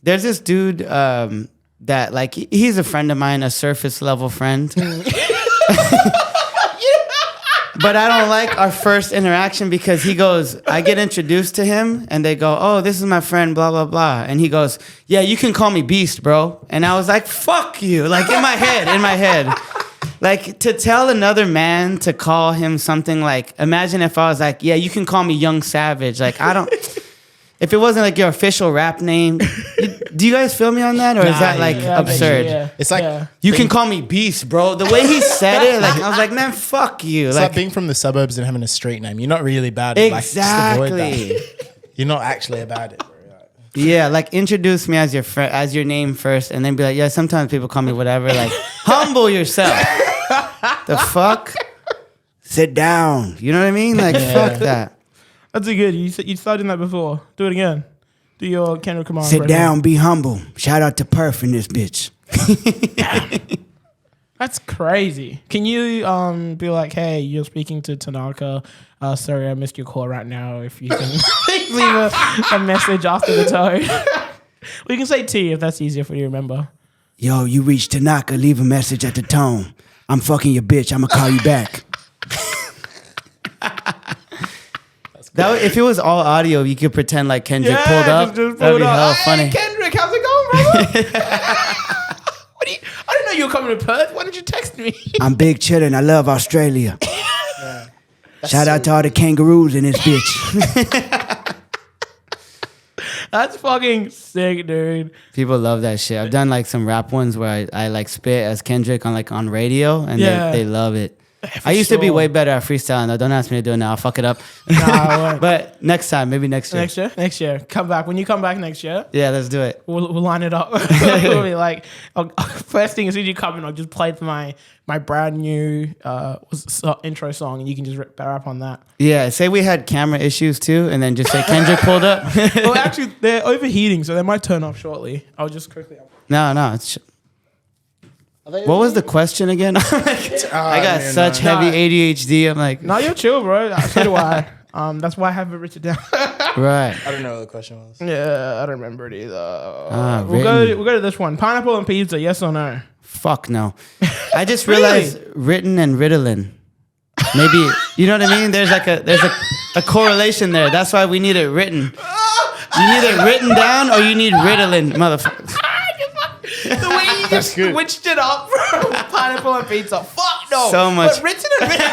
There's this dude that, like, he's a friend of mine, a surface level friend. But I don't like our first interaction because he goes, I get introduced to him and they go, oh, this is my friend, blah, blah, blah. And he goes, yeah, you can call me Beast, bro. And I was like, fuck you. Like in my head. Like, to tell another man to call him something like, imagine if I was like, yeah, you can call me Young Savage. Like, I don't, if it wasn't like your official rap name, do you guys feel me on that? Or is that like absurd? Yeah. It's like, You can call me Beast, bro. The way he said it, like, I was like, man, fuck you. it's like being from the suburbs and having a street name. You're not really bad at Exactly. Like, just avoid that. You're not actually about it, bro. Yeah, like introduce me as your friend, as your name first, and then be like, yeah, sometimes people call me whatever. Like, humble yourself. The fuck? Sit down. You know what I mean? Like, fuck that. That's a good. You started doing that before. Do it again. Do your Kendrick Lamar. Sit down, be humble. Shout out to Perf in this bitch. That's crazy. Can you be like, hey, you're speaking to Tanaka. Sorry, I missed your call right now. If you can leave a message after the tone. We can say T if that's easier for you to remember. Yo, you reached Tanaka. Leave a message at the tone. I'm fucking your bitch. I'm going to call you back. If it was all audio, you could pretend like Kendrick pulled up. Just That'd be hella hey, funny. Kendrick, how's it going, brother? I didn't know you were coming to Perth. Why didn't you text me? I'm big chillin'. I love Australia. Shout out to all the kangaroos in this bitch. That's fucking sick, dude. People love that shit. I've done like some rap ones where I like spit as Kendrick on radio, and they love it. I used to be way better at freestyling though. Don't ask me to do it now. I'll fuck it up. Nah, but next time, maybe next year. Next year. Come back. When you come back next year. Yeah, let's do it. We'll line it up. We'll be like, first thing as soon as you come in, I'll just play my brand new intro song, and you can just rap on that. Yeah, say we had camera issues too, and then just say Kendrick pulled up. Well, actually, they're overheating, so they might turn off shortly. I'll just quickly. No, it's. What was the question again? I got such heavy ADHD. I'm like, no, you're chill, bro. So do I. That's why I haven't written it down. Right. I don't know what the question was. Yeah, I don't remember it either. We'll go to this one. Pineapple and pizza, yes or no? Fuck no. I just realized written and Ritalin. Maybe you know what I mean? There's a correlation there. That's why we need it written. You need it written down or you need Ritalin, motherfucker. The way you just switched it up from pineapple and pizza. Fuck no. So much. But written and written.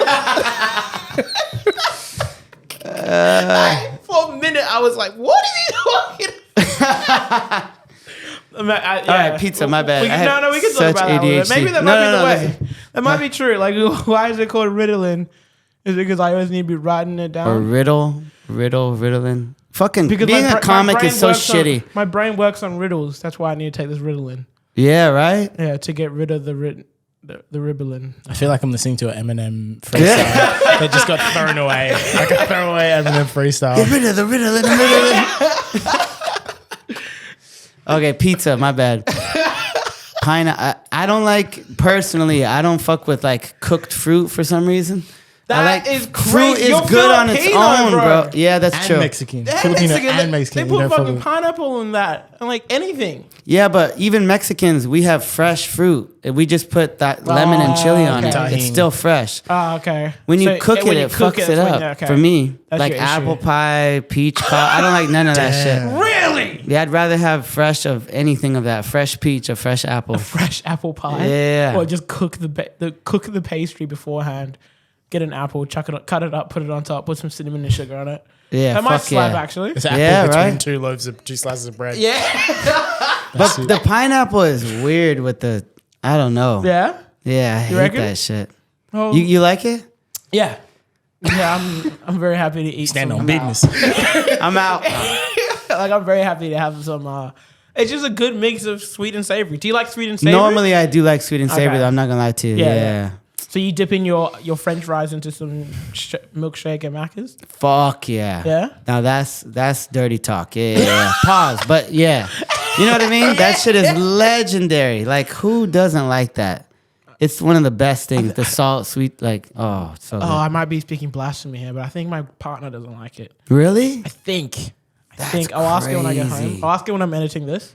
For a minute, I was like, what is he talking about? All right, pizza, my bad. We can talk about that. Maybe that might be the way. That might be true. Like, why is it called Ritalin? Is it because I always need to be writing it down? Or Ritalin. Fucking because being a comic is so shitty. My brain works on riddles. That's why I need to take this Ritalin. Yeah, right? Yeah, to get rid of the Ritalin. I feel like I'm listening to an Eminem freestyle that just got thrown away. Like a throwaway Eminem freestyle. Get rid of the Ritalin. Okay, pizza, my bad. I don't like, personally, I don't fuck with like cooked fruit for some reason. That is fruit crazy. is good on its own, bro. Yeah, that's true. Mexican. Filipino and Mexican. They put fucking pineapple in that. And like anything. Yeah, but even Mexicans, we have fresh fruit. We just put that lemon and chili on it. It's still fresh. Oh, okay. When you cook it fucks it up. For me, that's like apple pie, peach pie. I don't like none of that shit. Really? Yeah, I'd rather have fresh of anything of that. Fresh peach or fresh apple. A fresh apple pie? Yeah. Or just cook the pastry beforehand. Get an apple, cut it up, put it on top, put some cinnamon and sugar on it. Yeah, that might slap actually. It's apple between two slices of bread. Yeah. But the pineapple is weird with the, I don't know. Yeah? Yeah, I hate that shit. Oh. You like it? Yeah. Yeah, I'm very happy to eat. Stand on business. I'm out. Like, I'm very happy to have some. It's just a good mix of sweet and savory. Do you like sweet and savory? Normally, I do like sweet and savory. Okay. I'm not gonna lie to you. Yeah. So you dip in your French fries into some milkshake and Macca's? Fuck yeah. Yeah? Now that's dirty talk. Yeah. Pause. But yeah. You know what I mean? That shit is legendary. Like, who doesn't like that? It's one of the best things. The salt, sweet, like, oh, so good. I might be speaking blasphemy here, but I think my partner doesn't like it. Really? I think. That's I'll ask her when I get crazy. home. I'll ask her when I'm editing this,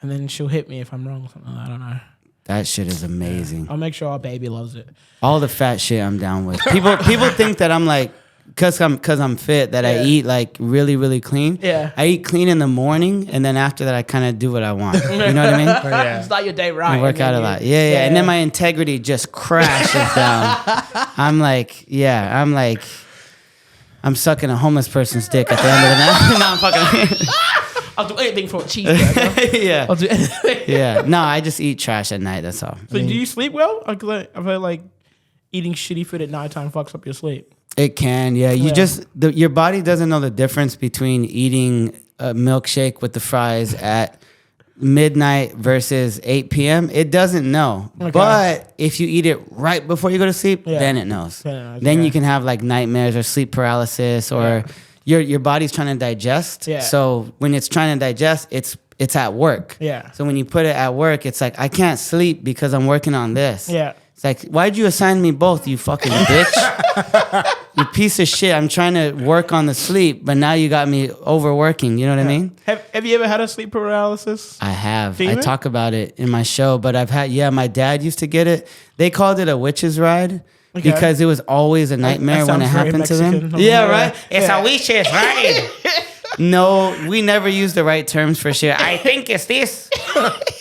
and then she'll hit me if I'm wrong. Something I don't know. That shit is amazing. I'll make sure our baby loves it. All the fat shit I'm down with. People think that I'm like because I'm fit that I eat like really, really clean. Yeah. I eat clean in the morning, and then after that I kind of do what I want. You know what I mean? Start your day right. I work out a lot. Yeah. And then my integrity just crashes down. I'm like, I'm sucking a homeless person's dick at the end of the night. No, I'm fucking. I'll do anything for a cheeseburger. Yeah. I'll do anything. Yeah. No, I just eat trash at night. That's all. So do you sleep well? I've heard like eating shitty food at nighttime fucks up your sleep. It can. Yeah. Your body doesn't know the difference between eating a milkshake with the fries at midnight versus 8 p.m. It doesn't know. Okay. But if you eat it right before you go to sleep, then it knows. Yeah, then you can have like nightmares or sleep paralysis or your body's trying to digest. Yeah. So when it's trying to digest, it's at work. Yeah. So when you put it at work, it's like, I can't sleep because I'm working on this. Yeah. It's like, why'd you assign me both, you fucking bitch? You piece of shit. I'm trying to work on the sleep, but now you got me overworking. You know what I mean? Have you ever had a sleep paralysis? I have. I talk about it in my show, but I've had, my dad used to get it. They called it a witch's ride. Okay. Because it was always a nightmare when it happened Mexican. to them. Yeah, right? It's a witch's ride. No, we never use the right terms for shit. I think it's this.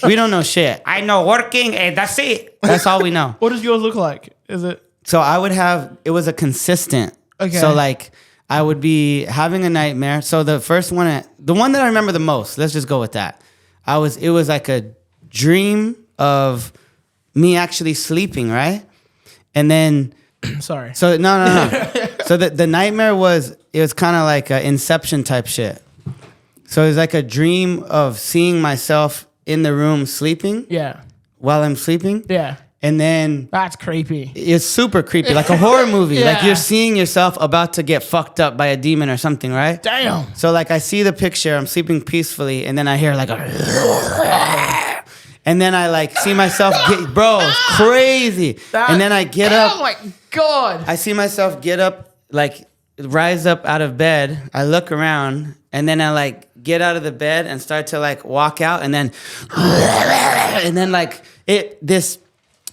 We don't know shit. I know working and that's it. That's all we know. What does yours look like? Is it? So I would have, it was a consistent. Okay. So like I would be having a nightmare. So the first one, the one that I remember the most, let's just go with that. It was like a dream of me actually sleeping, right? And then, sorry. So no. So the nightmare was kind of like an Inception type shit. So it was like a dream of seeing myself in the room sleeping. Yeah. While I'm sleeping. Yeah. And then that's creepy. It's super creepy, like a horror movie. Like you're seeing yourself about to get fucked up by a demon or something, right? Damn. So like I see the picture, I'm sleeping peacefully, and then I hear like a. And then I like see myself bro, it's crazy. And then I get up. Oh my God. I see myself get up, like rise up out of bed. I look around and then I like get out of the bed and start to like walk out and then like this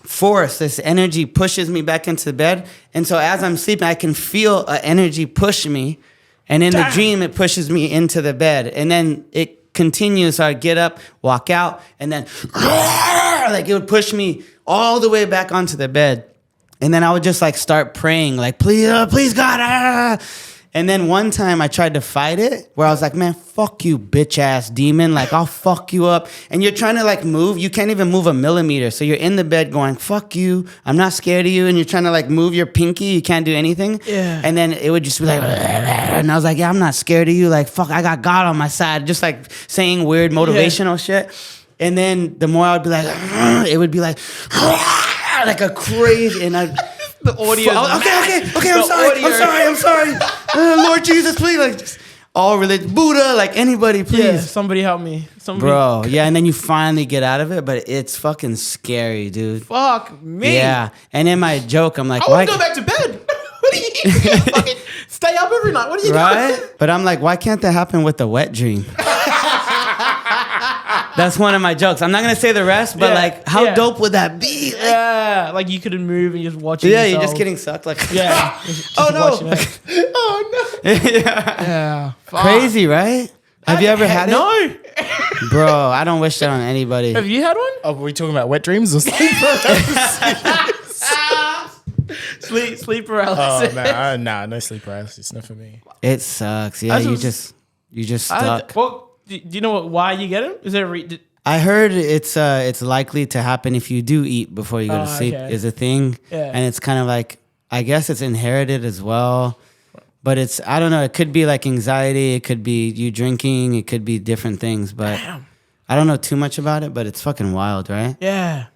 force, this energy pushes me back into the bed. And so as I'm sleeping, I can feel an energy push me. And in the dream, it pushes me into the bed. And then it continues. So I get up, walk out, and then like it would push me all the way back onto the bed. And then I would just like start praying, like, please God. And then one time I tried to fight it where I was like, man, fuck you, bitch ass demon. Like, I'll fuck you up. And you're trying to like move. You can't even move a millimeter. So you're in the bed going, fuck you. I'm not scared of you. And you're trying to like move your pinky. You can't do anything. Yeah. And then it would just be like, and I was like, yeah, I'm not scared of you. Like, fuck, I got God on my side. Just like saying weird motivational shit. And then the more I would be like, it would be like a crazy, and I. The audio. Okay. I'm sorry. Lord Jesus, please, like just all religion, Buddha, like anybody, please. Yeah, somebody help me. Bro, yeah, and then you finally get out of it, but it's fucking scary, dude. Fuck me. Yeah, and in my joke, I'm like, I want to go back to bed. What are you fucking stay up every night? What are you doing? But I'm like, why can't that happen with the wet dream? That's one of my jokes. I'm not gonna say the rest, but like, how dope would that be? Like, like you couldn't move and just watch. Yeah, you're just getting sucked. Like, just oh no, oh no. Yeah. Crazy, right? Have you ever had it? No. Bro, I don't wish that on anybody. Have you had one? Oh, were we talking about wet dreams or sleep paralysis? Sleep paralysis. Oh no sleep paralysis. Not for me. It sucks. Yeah, you just stuck. Do you know why you get it? Is there I heard it's likely to happen if you do eat before you go to sleep is a thing. Yeah. And it's kind of like, I guess it's inherited as well. But it's, I don't know, it could be like anxiety, it could be you drinking, it could be different things. But I don't know too much about it, but it's fucking wild, right? Yeah.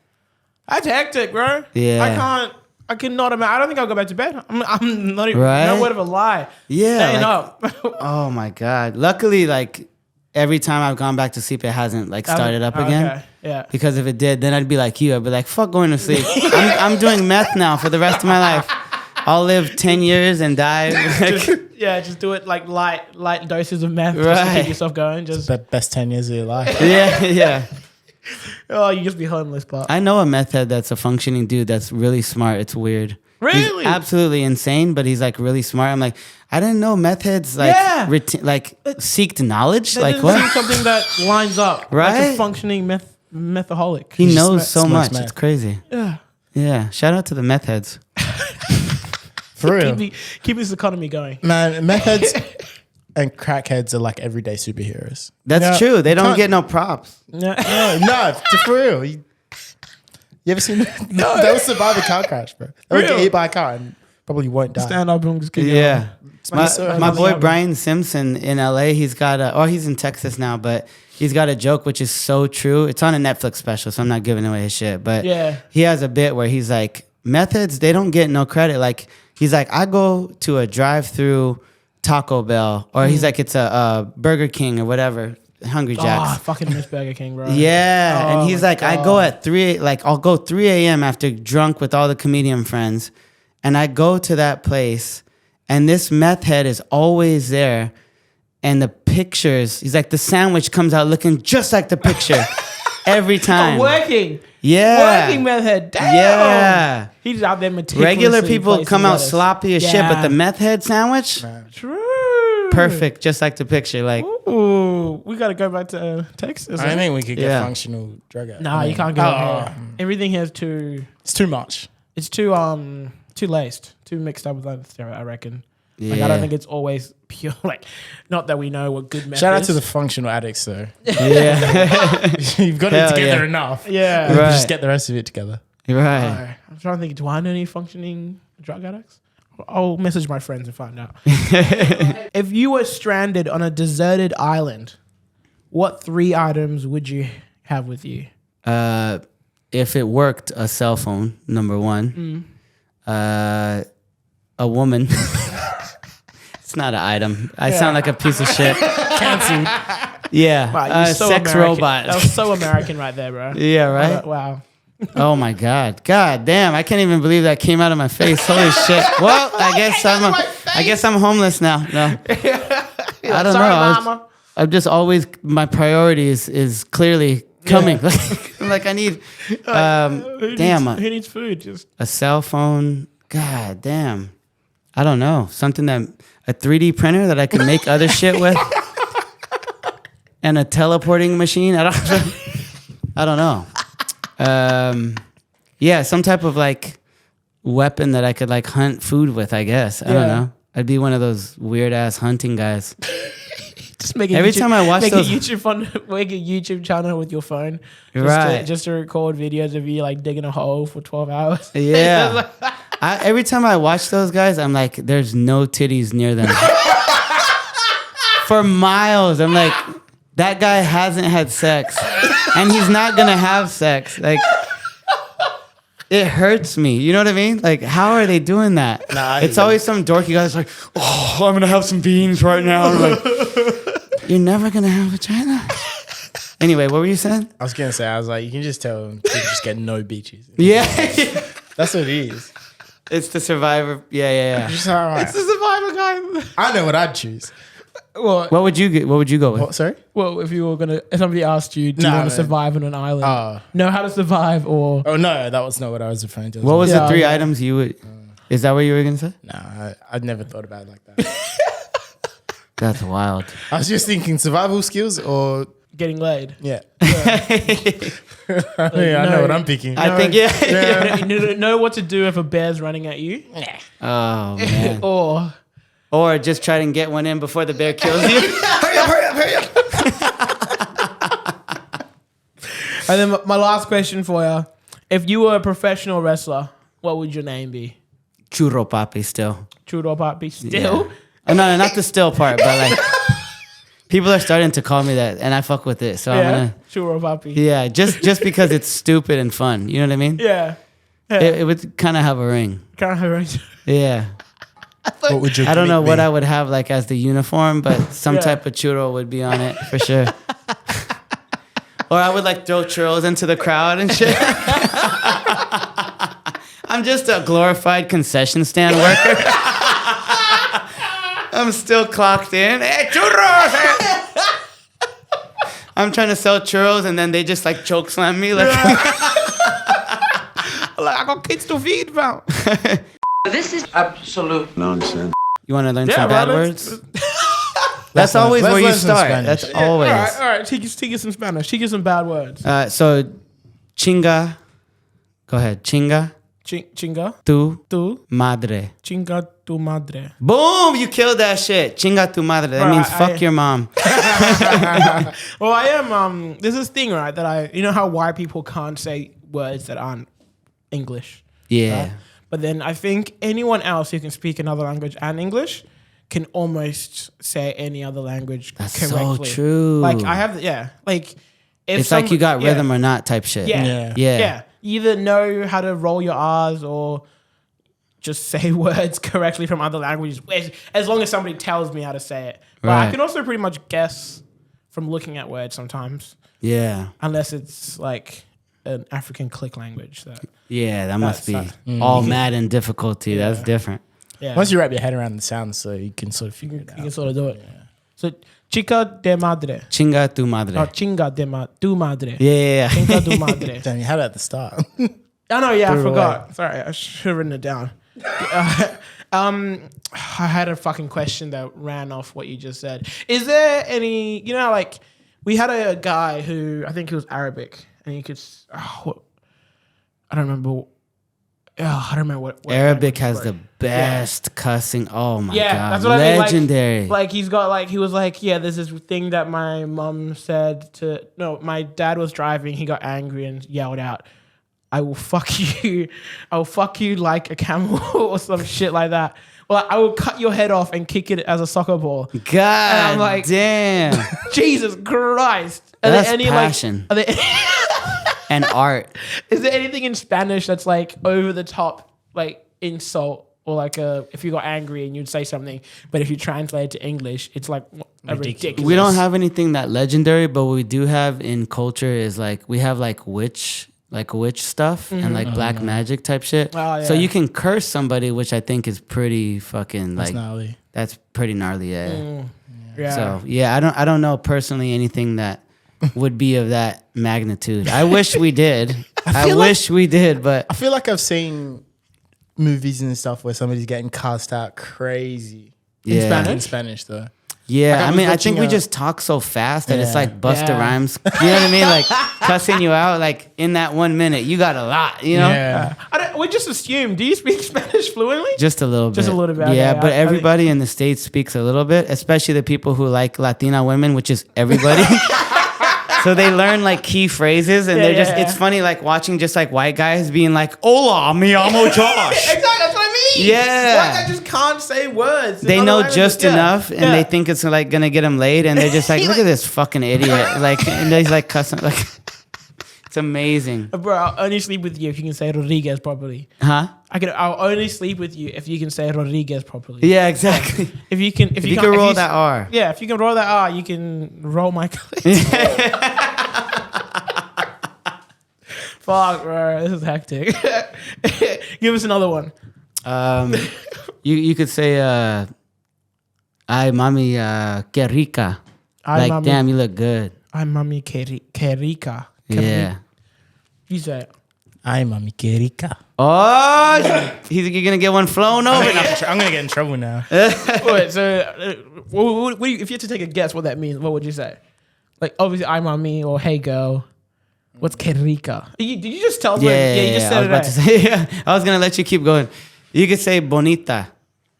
That's hectic, bro. Yeah. I cannot imagine. I don't think I'll go back to bed. I'm not even, no word of a lie. Yeah. Staying up. Oh my God. Luckily, like, every time I've gone back to sleep, it hasn't like started up again. Okay. Yeah. Because if it did, then I'd be like you. I'd be like, fuck going to sleep. I'm doing meth now for the rest of my life. I'll live 10 years and die. Just do it like light doses of meth just to keep yourself going. Just the best 10 years of your life. Yeah. Oh, you just be homeless, but I know a meth head that's a functioning dude that's really smart. It's weird. Really? He's absolutely insane, but he's like really smart. I'm like, I didn't know meth heads like seeked knowledge. that Like doesn't what? seem something that lines up. Right? Like a functioning methaholic. He knows just so smokes much. meth. It's crazy. Yeah. Yeah. Shout out to the meth heads. For real. Keep this economy going. Man, meth heads and crackheads are like everyday superheroes. That's true. They don't get no props. No, for real. You ever seen that? No. They'll survive a car crash, bro. They'll get hit by a car and probably won't die. Stand up and just keep Yeah. going. My boy Brian Simpson in LA, he's got he's in Texas now, but he's got a joke which is so true. It's on a Netflix special, so I'm not giving away his shit. But he has a bit where he's like, meth heads, they don't get no credit. Like, he's like, I go to a drive-through Taco Bell, or he's like, it's a Burger King or whatever, Hungry Oh, Jack's. I fucking miss Burger King, bro. Yeah, Oh and he's my like, I go at 3, like I'll go 3 a.m. after drunk with all the comedian friends, and I go to that place, and this meth head is always there, and the pictures, he's like, the sandwich comes out looking just like the picture every time. Working. Yeah. Working meth head. Damn. Yeah. He's out there meticulously Regular people placing come out lettuce. sloppy as shit, but the meth head sandwich, True. perfect, just like the picture. Like, Ooh, we gotta go back to Texas. I think we could get Yeah. functional drug out. Nah, you can't go here. Everything here is It's too much. it's too laced, too mixed up with other stuff, I reckon. Like, I Yeah. don't think it's always pure. Like, not that we know what good meth Shout out is. to the functional addicts, though. yeah, You've got Hell it together yeah. enough. Yeah. Right. Just get the rest of it together. right. I'm trying to think. Do I know any functioning drug addicts? I'll message my friends and find out. If you were stranded on a deserted island, what 3 items would you have with you? If it worked, a cell phone, number 1. A woman. It's not an item. I sound like a piece of shit. Cancelled. Yeah. Wow, you're so sex American. robot. That was so American right there, bro. Yeah, right? Wow. Oh my God. God damn. I can't even believe that came out of my face. Holy shit. Well, I guess I'm homeless now. No. I don't Sorry, know. mama. I'm just always, my priority is clearly coming. Like I need Who needs food? Just a cell phone. God damn. I don't know. Something that a 3D printer that I can make other shit with. And a teleporting machine. I don't know. Yeah, some type of like weapon that I could like hunt food with, I guess. I don't know. I'd be one of those weird ass hunting guys. just make Every time I watch those, make a YouTube channel with your phone, Right. Just to record videos of you like digging a hole for 12 hours. yeah. Every time I watch those guys, I'm like, there's no titties near them. For miles, I'm like, that guy hasn't had sex, and he's not gonna have sex. Like, it hurts me. You know what I mean? Like, how are they doing that? Nah, It's always some dorky guy that's like, oh, I'm gonna have some beans right now. I'm like, you're never gonna have vagina. Anyway, what were you saying? I was going to say, I was like, you can just tell them people just get no beaches. Yeah. That's what it is. It's the survivor. Yeah. Just, all right. It's the survivor guy. I know what I'd choose. Well, What would you go with? What, sorry? well, if you were gonna, if somebody asked you, do you No, want to no. survive on an island? Oh. Know how to survive, or Oh, no, that was not what I was referring to. What was Yeah, the 3 yeah. items you would? Is that what you were gonna say? No, I'd never thought about it like that. That's wild. I was just thinking survival skills or, getting laid. yeah. I know what I'm picking. I think yeah. Know what to do if a bear's running at you, Oh man. or Or just try and get one in before the bear kills you. hurry up. And then my last question for you: if you were a professional wrestler, what would your name be? Churro Papi still. Churro Papi. Still, Yeah. Oh, no, not the still part, but like people are starting to call me that, and I fuck with it. So I'm gonna, Churro Papi. yeah, just because it's stupid and fun. You know what I mean? Yeah. It would kind of have a ring. Can't have Yeah. What would your I don't know gimmick what be? I would have like as the uniform, but some Yeah. type of churro would be on it for sure. Or I would like throw churros into the crowd and shit. I'm just a glorified concession stand worker. I'm still clocked in. Hey, churros! I'm trying to sell churros and then they just like choke slam me. Like, I got kids to feed, bro. This is absolute Nonsense. you want to learn Yeah, some bro, bad words? That's always let's where you learn some start. Spanish. That's Yeah. always. All right. Teach us some Spanish. Teach us some bad words. So, chinga. Go ahead. Chinga Chinga tu madre. Chinga tu madre. Boom! You killed that shit. Chinga tu madre. That Bro, means fuck your mom. Well, I am. There's this thing, right? That you know how white people can't say words that aren't English. Yeah. Right? But then I think anyone else who can speak another language and English can almost say any other language That's correctly. so true. Like I have, like if It's like you got rhythm or not type shit. Yeah. Yeah. You either know how to roll your R's or just say words correctly from other languages, as long as somebody tells me how to say it. But I Right. can also pretty much guess from looking at words sometimes, Yeah. unless it's like an African click language. That must be That's- all mad and difficulty. That's different. Yeah. Once you wrap your head around the sound, so you can sort of figure it you can out. sort of do it. So, chica de madre. Chinga tu madre. Or chinga de tu madre. Yeah. Chinga tu madre. Damn, you had it at the start. Oh no, yeah, I Threw it forgot. Sorry, I should have written it down. I had a fucking question that ran off what you just said. Is there any, like we had a guy who I think he was Arabic and he could, I don't remember. I don't remember what Arabic has language the it was. best cussing. Oh my Yeah, god. that's what I mean. Legendary. Like he's got he was like, yeah, there's this thing that my mum said my dad was driving, he got angry and yelled out, I will fuck you. I will fuck you like a camel or some shit like that. Well, I will cut your head off and kick it as a soccer ball. God And I'm like, damn. Jesus Christ. Are That's there any passion. are there And art. is there anything in Spanish that's like over the top, like insult or like if you got angry and you'd say something, but if you translate it to English, it's like a ridiculous. We don't have anything that legendary, but what we do have in culture is like we have like witch stuff and like black magic type shit. Oh, yeah. So you can curse somebody, which I think is pretty fucking That's like gnarly. that's pretty gnarly. Yeah. Yeah. So yeah, I don't know personally anything that would be of that magnitude. I wish we did. I wish we did, but I feel like I've seen movies and stuff where somebody's getting cast out crazy. yeah. Spanish? In Spanish, though. Yeah, Like, I I was mean, I watching think we a- just talk so fast that it's Yeah. like Busta Yeah. Rhymes. You know what I mean? Like cussing you out like in that 1 minute. You got a lot, you know? Yeah. We just assume. Do you speak Spanish fluently? Just a little bit. Just a little bit, Yeah, okay. but I everybody in the States speaks a little bit, especially the people who like Latina women, which is everybody. So they learn like key phrases and they're just, it's funny like watching just like white guys being like, hola, mi amo Josh. Exactly, that's what I mean. Yeah. Like I just can't say words. They in know other just languages. enough and they think it's like gonna get them laid and they're just like, look at this fucking idiot. Like, and he's like cussing, like, it's amazing. Bro, I'll only sleep with you if you can say Rodriguez properly. Huh? I'll only sleep with you if you can say Rodriguez properly. Yeah, exactly. If you can, If you can roll that R. Yeah, if you can roll that R, you can roll my clit. Fuck, bro, this is hectic. Give us another one. You could say, ay, mami, que rica. Ay, Like, mami. damn, you look good. Ay, mami, que rica. Yeah. You say it. Ay, mami, que rica. Oh, you're going to get one flown over. I'm going to get in trouble now. Wait, so if you had to take a guess what that means, what would you say? Like, obviously, I'm on me or hey, girl. What's que rica? Did you just tell us? Yeah, You just said I was about to say, yeah. I was going to let you keep going. You could say bonita.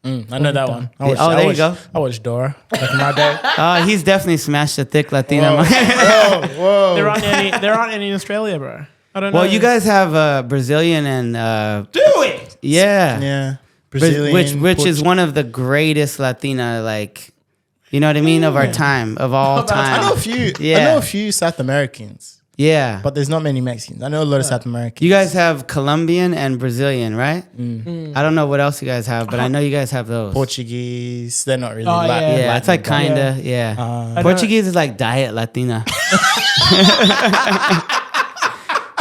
I know that one. There you go. I watched Dora back in my day. He's definitely smashed a thick Latina. Whoa. There aren't any in Australia, bro. I don't know. Well, you guys have Brazilian and do it. yeah, Yeah. which is one of the greatest Latina, like, you know what I mean, of our time, of all time. I know a few. Yeah. I know a few South Americans, Yeah, but there's not many Mexicans. I know a lot of South Americans. you guys have Colombian and Brazilian, right? I don't know what else you guys have, but I know you guys have those. Portuguese. They're not really. Oh, Latin, yeah. Yeah, it's like Latin, kinda, but- yeah. Portuguese is like diet Latina.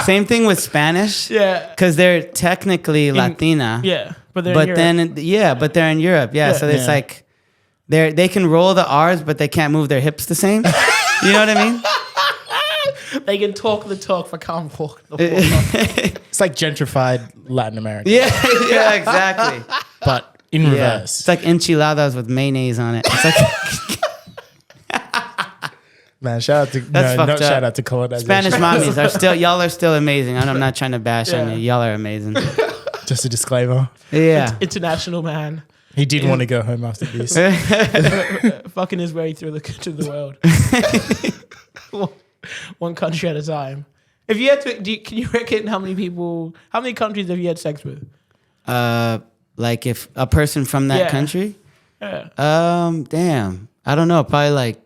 Same thing with Spanish. Yeah. Because they're technically Latina. Yeah, but they're But in Europe. then, but they're in Europe. Yeah, so it's Yeah. like they can roll the R's, but they can't move their hips the same. You know what I mean? They can talk the talk, but can't walk the walk. It's like gentrified Latin America. Yeah, exactly. But in reverse. It's like enchiladas with mayonnaise on it. It's like Man, shout out to shout out to colonization. Spanish mommies are still y'all are still amazing. I'm not trying to bash on you. Y'all are amazing. Just a disclaimer. Yeah. International man. He did want to go home after this. Fucking his way through to the world. One country at a time. If you had to, can you reckon how many countries have you had sex with? Like if a person from that country? Yeah. Damn. I don't know. Probably like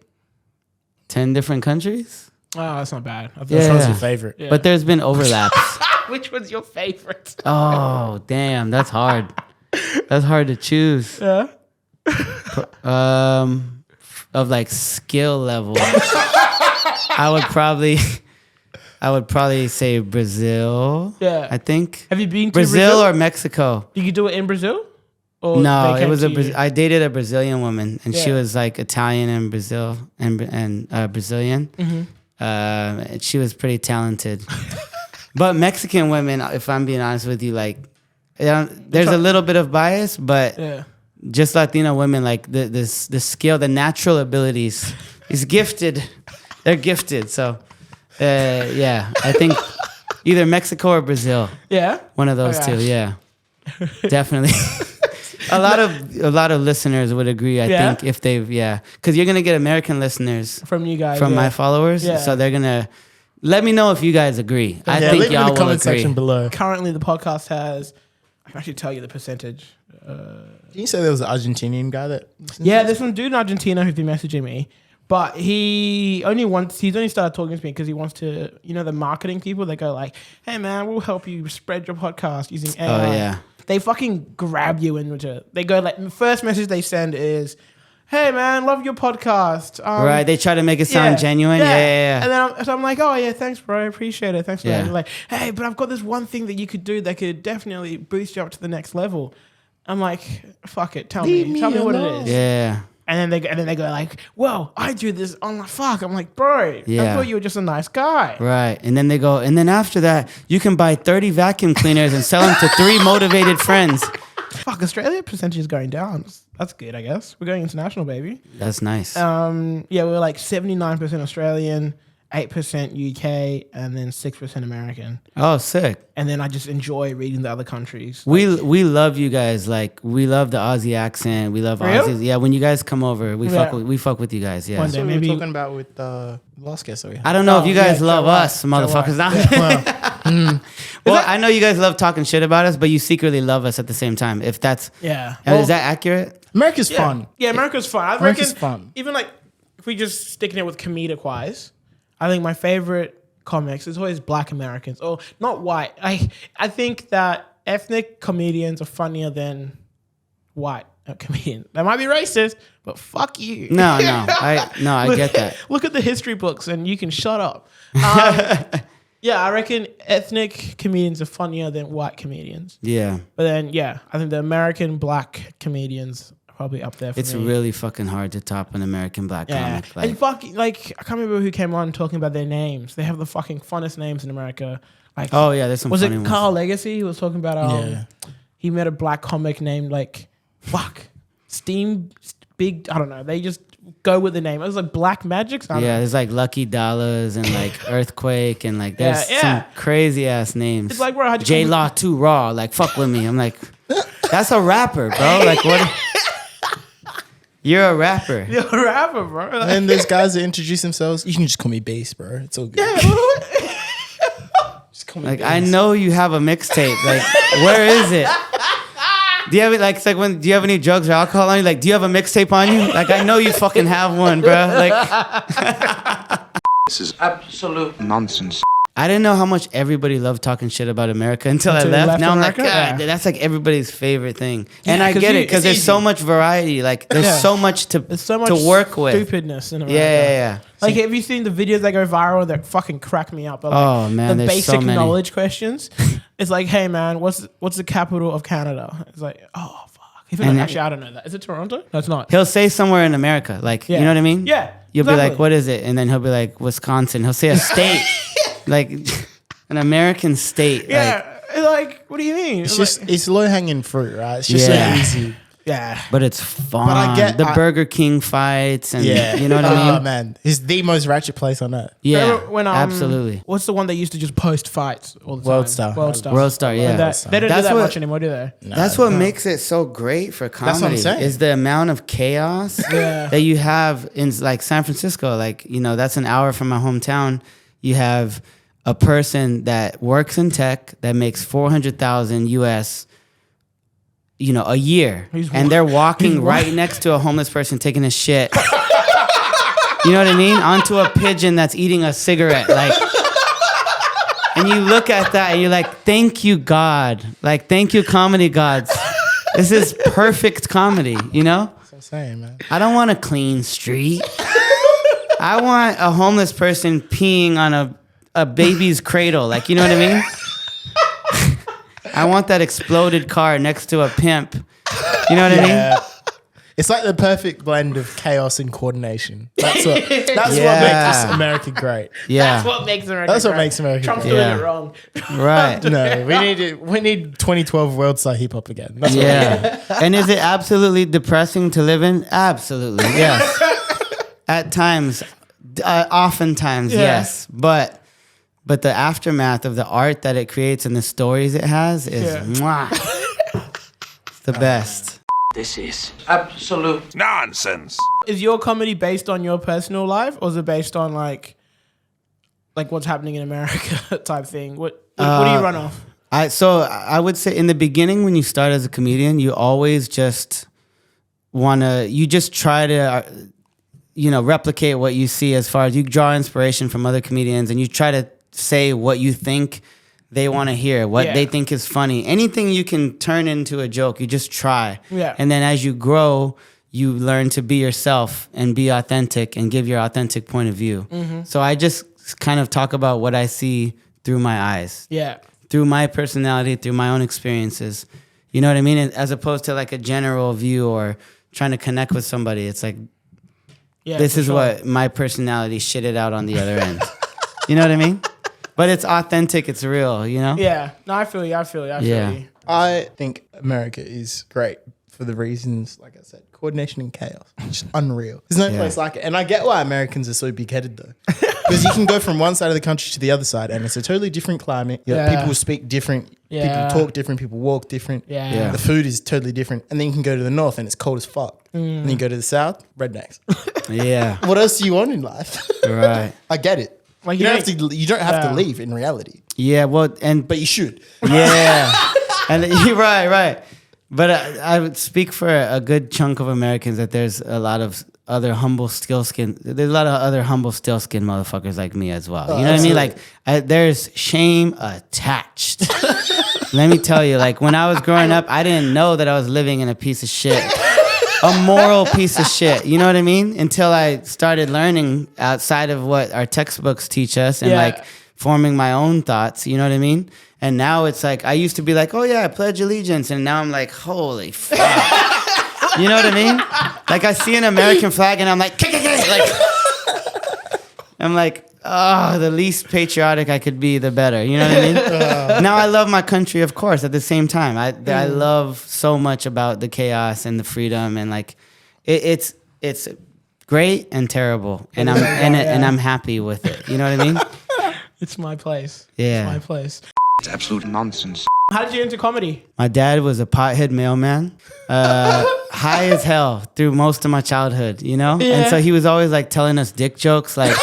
10 different countries. Oh, that's not bad. Which one's your favorite? Yeah. But there's been overlaps. Which one's your favorite? Oh, damn. That's hard. That's hard to choose. Yeah. Of like skill level. I would probably say Brazil. Yeah. I think. Have you been to Brazil or Mexico? Did you do it in Brazil? Or No, they it was came to you? I dated a Brazilian woman, and she Yeah. was like Italian and Brazilian. Mm-hmm. And she was pretty talented. But Mexican women, if I'm being honest with you, like there's a little bit of bias, but just Latino women, like the skill, the natural abilities, is gifted. They're gifted. So I think either Mexico or Brazil. Yeah. One of those two. Yeah, definitely. A lot of listeners would agree. I think if they've because you're gonna get American listeners from you guys, from my followers, so they're gonna let me know if you guys agree. I think leave y'all in the comment will agree. section below. Currently, the podcast has. I can actually tell you the percentage. Did you say there was an Argentinian guy that? Yeah, there's some dude in Argentina who's been messaging me, but he's only started talking to me because he wants to, the marketing people, they go like, hey man, we'll help you spread your podcast using AI. Oh yeah. They fucking grab you into, they go like, the first message they send is, hey man, love your podcast. Right, they try to make it sound genuine. Yeah. And then I'm like, oh yeah, thanks bro, I appreciate it. Thanks for that. They're like, hey, but I've got this one thing that you could do that could definitely boost you up to the next level. I'm like, fuck it, tell me what it is. Yeah. And then they go like, well, I do this. I'm like, fuck. I'm like, bro, I thought you were just a nice guy. Right. And then they go, and then after that, you can buy 30 vacuum cleaners and sell them to 3 motivated friends. Fuck, Australia percentage is going down. That's good, I guess. We're going international, baby. That's nice. We're like 79% Australian, 8% UK, and then 6% American. Oh, sick. And then I just enjoy reading the other countries. We love you guys. Like, we love the Aussie accent. We love Aussies. Yeah, when you guys come over, we fuck with you guys. Yeah. One day, That's what we maybe were talking about with last guest that we had. I don't know if you guys love us, motherfuckers. Well, I know you guys love talking shit about us, but you secretly love us at the same time. If that's is that accurate? America's fun. Yeah, America's fun. I America's reckon fun. Even like if we just sticking it with comedic wise, I think my favorite comics is always Black Americans or not white. I think that ethnic comedians are funnier than white comedians. That might be racist, but fuck you. No, I get that. Look at the history books and you can shut up. Yeah, I reckon ethnic comedians are funnier than white comedians. Yeah. But then, I think the American Black comedians are probably up there for me. It's really fucking hard to top an American Black comic. And I can't remember who came on talking about their names. They have the fucking funnest names in America. Like, oh yeah, there's some. Was funny it ones. Carl Legacy? He was talking about he met a black comic named Steam Big. I don't know. They just go with the name. It was like Black Magic. Yeah, there's like Lucky Dollars and like Earthquake and like there's some crazy ass names. It's like, bro, J Law 2 Raw. Like fuck with me. I'm like, that's a rapper, bro. Like what? You're a rapper. You're a rapper, bro. And there's guys that introduce themselves. You can just call me Bass, bro. It's all good. Just call me Like Bass. I know you have a mixtape. Like where is it? Do you have it? Like it's like when do you have any drugs or alcohol on you? Like do you have a mixtape on you? Like I know you fucking have one, bro. Like This is Absolute nonsense. I didn't know how much everybody loved talking shit about America until I Until you left. left Now America? I'm like, God, Yeah. that's like everybody's favorite thing. And I 'cause get you- it because it's there's easy. so much variety. Like there's so much to work with. Stupidness in America. Yeah. Like, have you seen the videos that go viral that fucking crack me up? Like, Oh, man, the there's so basic many. knowledge questions. It's like, hey man, what's the capital of Canada? It's like, oh fuck. Even And actually, I don't know that. Is it Toronto? No, it's not. He'll say somewhere in America, like you know what I mean? Yeah. You'll be like, what is it? And then he'll be like, Wisconsin. He'll say a state, like an American state. Yeah. Like, what do you mean? It's low hanging fruit, right? It's just so easy. Yeah. But it's fun. But I get the Burger King fights and you know what I mean? Oh man, it's the most ratchet place on earth. Yeah, when, absolutely. What's the one that used to just post fights all the time? World Star, yeah. They don't do that much anymore, do they? No, that's what makes it so great for comedy. That's what I'm saying. Is the amount of chaos that you have in like San Francisco. Like, you know, that's an hour from my hometown. You have a person that works in tech that makes $400,000 US, you know, a year, and they're walking right next to a homeless person taking a shit. You know what I mean? Onto a pigeon that's eating a cigarette, like. And you look at that and you're like, thank you, God. Like, thank you, comedy gods. This is perfect comedy, you know? That's what I'm saying, man. I don't want a clean street. I want a homeless person peeing on a baby's cradle. Like, you know what I mean? I want that exploded car next to a pimp. You know what I mean? It's like the perfect blend of chaos and coordination. That's what makes this America great. Yeah. That's what makes America That's what great. makes America Trump's great. doing it wrong. Right. No, we need 2012 World Star Hip Hop again. That's what And is it absolutely depressing to live in? Absolutely, yes. At times, oftentimes, yes. But the aftermath of the art that it creates and the stories it has is mwah. It's the best. This is absolute Nonsense. Is your comedy based on your personal life, or is it based on like what's happening in America type thing? What do you run off? I would say in the beginning when you start as a comedian, you always just try to replicate what you see, as far as you draw inspiration from other comedians and you try to say what you think they want to hear, what they think is funny. Anything you can turn into a joke, you just try. Yeah. And then as you grow, you learn to be yourself and be authentic and give your authentic point of view. Mm-hmm. So I just kind of talk about what I see through my eyes. Yeah. Through my personality, through my own experiences. You know what I mean? As opposed to like a general view or trying to connect with somebody. It's like, this is what my personality shitted out on the other end. You know what I mean? But it's authentic. It's real, you know? Yeah. No, I feel you. I feel you. I think America is great for the reasons, like I said, coordination and chaos. It's just unreal. There's no place like it. And I get why Americans are so big-headed, though. Because you can go from one side of the country to the other side, and it's a totally different climate. People speak different. Yeah. People talk different. People walk different. Yeah. The food is totally different. And then you can go to the north, and it's cold as fuck. And then you go to the south, rednecks. Yeah. What else do you want in life? Right. I get it. Like You don't have to leave in reality. Yeah, well, But you should. Yeah. And you're right. But I would speak for a good chunk of Americans that there's a lot of other humble steel-skinned motherfuckers like me as well. You know what I mean? Like, there's shame attached. Let me tell you, like, when I was growing up, I didn't know that I was living in a piece of shit. A moral piece of shit. You know what I mean? Until I started learning outside of what our textbooks teach us and like forming my own thoughts. You know what I mean? And now it's like, I used to be like, oh yeah, I pledge allegiance. And now I'm like, holy fuck. You know what I mean? Like I see an American flag and I'm like, I'm like, oh, the least patriotic I could be, the better. You know what I mean? Now I love my country, of course. At the same time, I love so much about the chaos and the freedom, and like, it's great and terrible, and I'm happy with it. You know what I mean? It's my place. Yeah. It's my place. It's absolute nonsense. How did you get into comedy? My dad was a pothead mailman, high as hell through most of my childhood. You know, and so he was always like telling us dick jokes, like.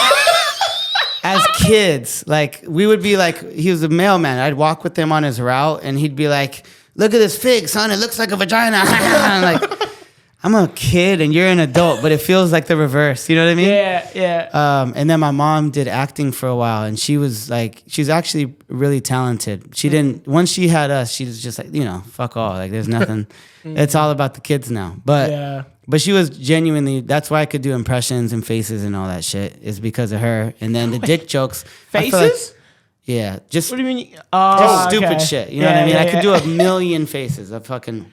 As kids, like we would be like, he was a mailman. I'd walk with him on his route and he'd be like, look at this fig, son. It looks like a vagina. I'm like, I'm a kid and you're an adult, but it feels like the reverse. You know what I mean? Yeah. And then my mom did acting for a while and she was like, she's actually really talented. She didn't, once she had us, she was just like, fuck all. Like there's nothing. It's all about the kids now. But she was genuinely, that's why I could do impressions and faces and all that shit, is because of her. And then the dick jokes. Faces? Yeah. Just, What do you mean? just stupid okay. shit. You know what I mean? I could do a million faces of fucking,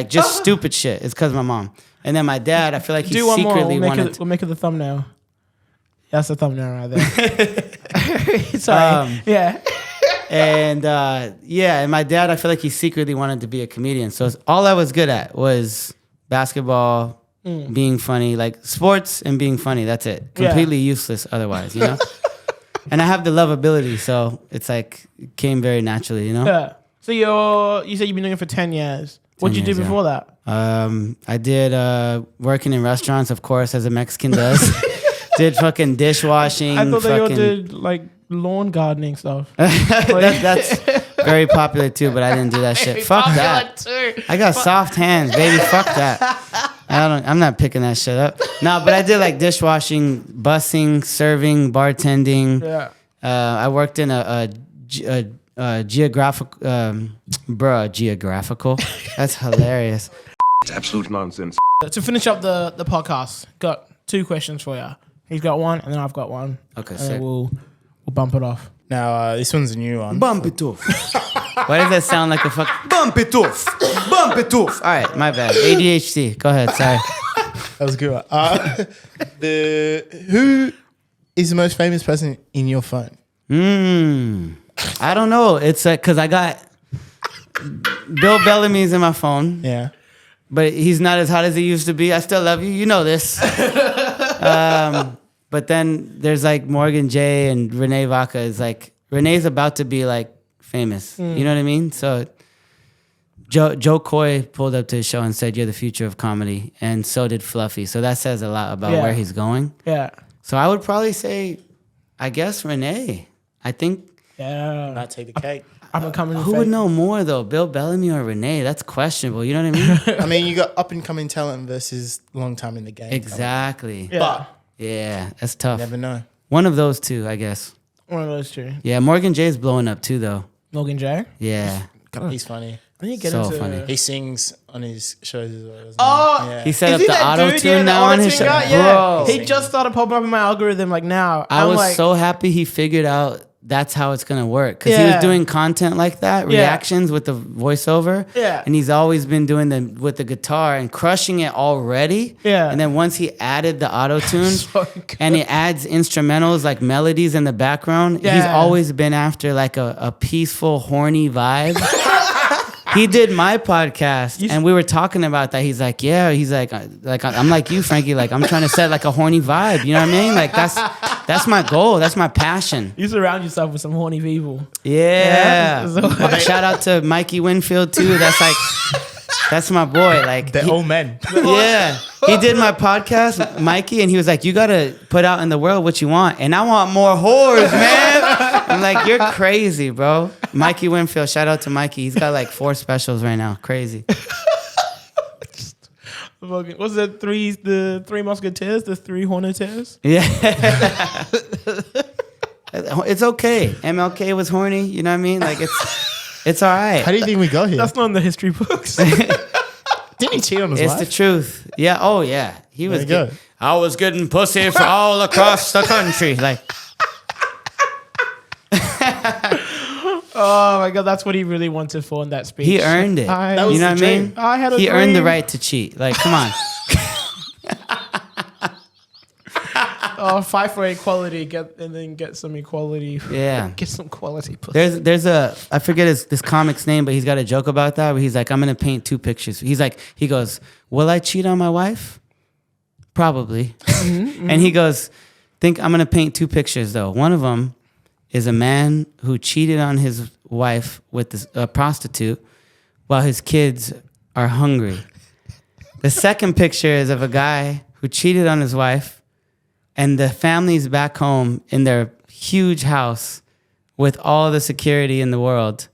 just stupid shit. It's because of my mom. And then my dad, I feel like he Do one more. secretly We'll wanted make it the thumbnail. That's the thumbnail right there. Sorry. Yeah. And and my dad, I feel like he secretly wanted to be a comedian. So all I was good at was basketball, being funny, like sports and being funny. That's it. Completely useless otherwise, you know? And I have the lovability, so it's like it came very naturally, you know? Yeah. So you said you've been doing it for 10 years. What'd you do before that? I did working in restaurants, of course, as a Mexican does. Did fucking dishwashing. I thought they all did like lawn gardening stuff. That's very popular too, but I didn't do that shit. Fuck that. I got soft hands, baby. Fuck that. I'm not picking that shit up. No, but I did like dishwashing, busing, serving, bartending. Yeah. I worked in a geographical. Geographical. That's hilarious. It's absolute nonsense. To finish up the podcast, got 2 questions for you. He's got one, and then I've got one. Okay, and sick. then we'll bump it off. Now, this one's a new one. Bump it off. Why does that sound like a fuck? Bump it off. Bump it off. All right, my bad. ADHD. Go ahead. Sorry. That was a good one. Who is the most famous person in your phone? I don't know. It's like because I got Bill Bellamy's in my phone. Yeah. But he's not as hot as he used to be. I still love you. You know this. But then there's like Morgan J and Renee Vaca is like, Renee's about to be like famous. You know what I mean? So Joe Coy pulled up to his show and said, "You're the future of comedy." And so did Fluffy. So that says a lot about where he's going. Yeah. So I would probably say, I guess Renee. I think. Yeah. Might take the cake. Who would know more though, Bill Bellamy or Renee? That's questionable. You know what I mean? I mean, you got up and coming talent versus long time in the game. Exactly. Yeah. But Yeah, that's tough. you never know. One of those two, I guess. One of those 2. Yeah, Morgan J's blowing up too, though. Morgan J. Yeah, He's funny. When you get So into funny. He sings on his shows as well. doesn't he? Oh, Yeah. he set Is up he the that auto dude? tune the now on his show. auto-tune guy? Yeah. Bro, He just started popping up in my algorithm like now. I I'm was like, so happy he figured out that's how it's gonna work because he Yeah. was doing content like that, Yeah. reactions with the voiceover. Yeah. and he's always been doing them with the guitar and crushing it already. Yeah. and then once he added the auto tune. so good. And he adds instrumentals like melodies in the background. He's Yeah. always been after like a peaceful, horny vibe. He did my podcast, and we were talking about that. He's like, yeah. He's like I'm like you, Frankie. Like I'm trying to set like a horny vibe. You know what I mean? Like that's my goal. That's my passion. You surround yourself with some horny people. Yeah. Yeah. Shout out to Mikey Winfield too. That's my boy. Like They're all men. yeah. He did my podcast, Mikey, and he was like, "You gotta put out in the world what you want, and I want more whores, man." I'm like, "You're crazy, bro." Mikey Winfield, shout out to Mikey. He's got like 4 specials right now. Crazy. What's the 3 musketeers? The 3 horneteers? Yeah. It's okay. MLK was horny. You know what I mean? Like it's all right. How do you think we got here? That's not in the history books. Didn't he cheat on his It's wife? the truth. Yeah. Oh yeah. He was. There you go. I was getting pussy for all across the country. Like. Oh my god, that's what he really wanted for in that speech. He earned it. That was You know the what I dream. mean? I had a He earned the dream. right to cheat. Like, come on. Fight for equality, get some equality. Yeah. Get some quality pussy. There's I forget this comic's name, but he's got a joke about that where he's like, I'm gonna paint 2 pictures. He goes, will I cheat on my wife? Probably. And he goes, think I'm gonna paint 2 pictures though. One of them is a man who cheated on his wife with a prostitute while his kids are hungry. The second picture is of a guy who cheated on his wife and the family's back home in their huge house with all the security in the world.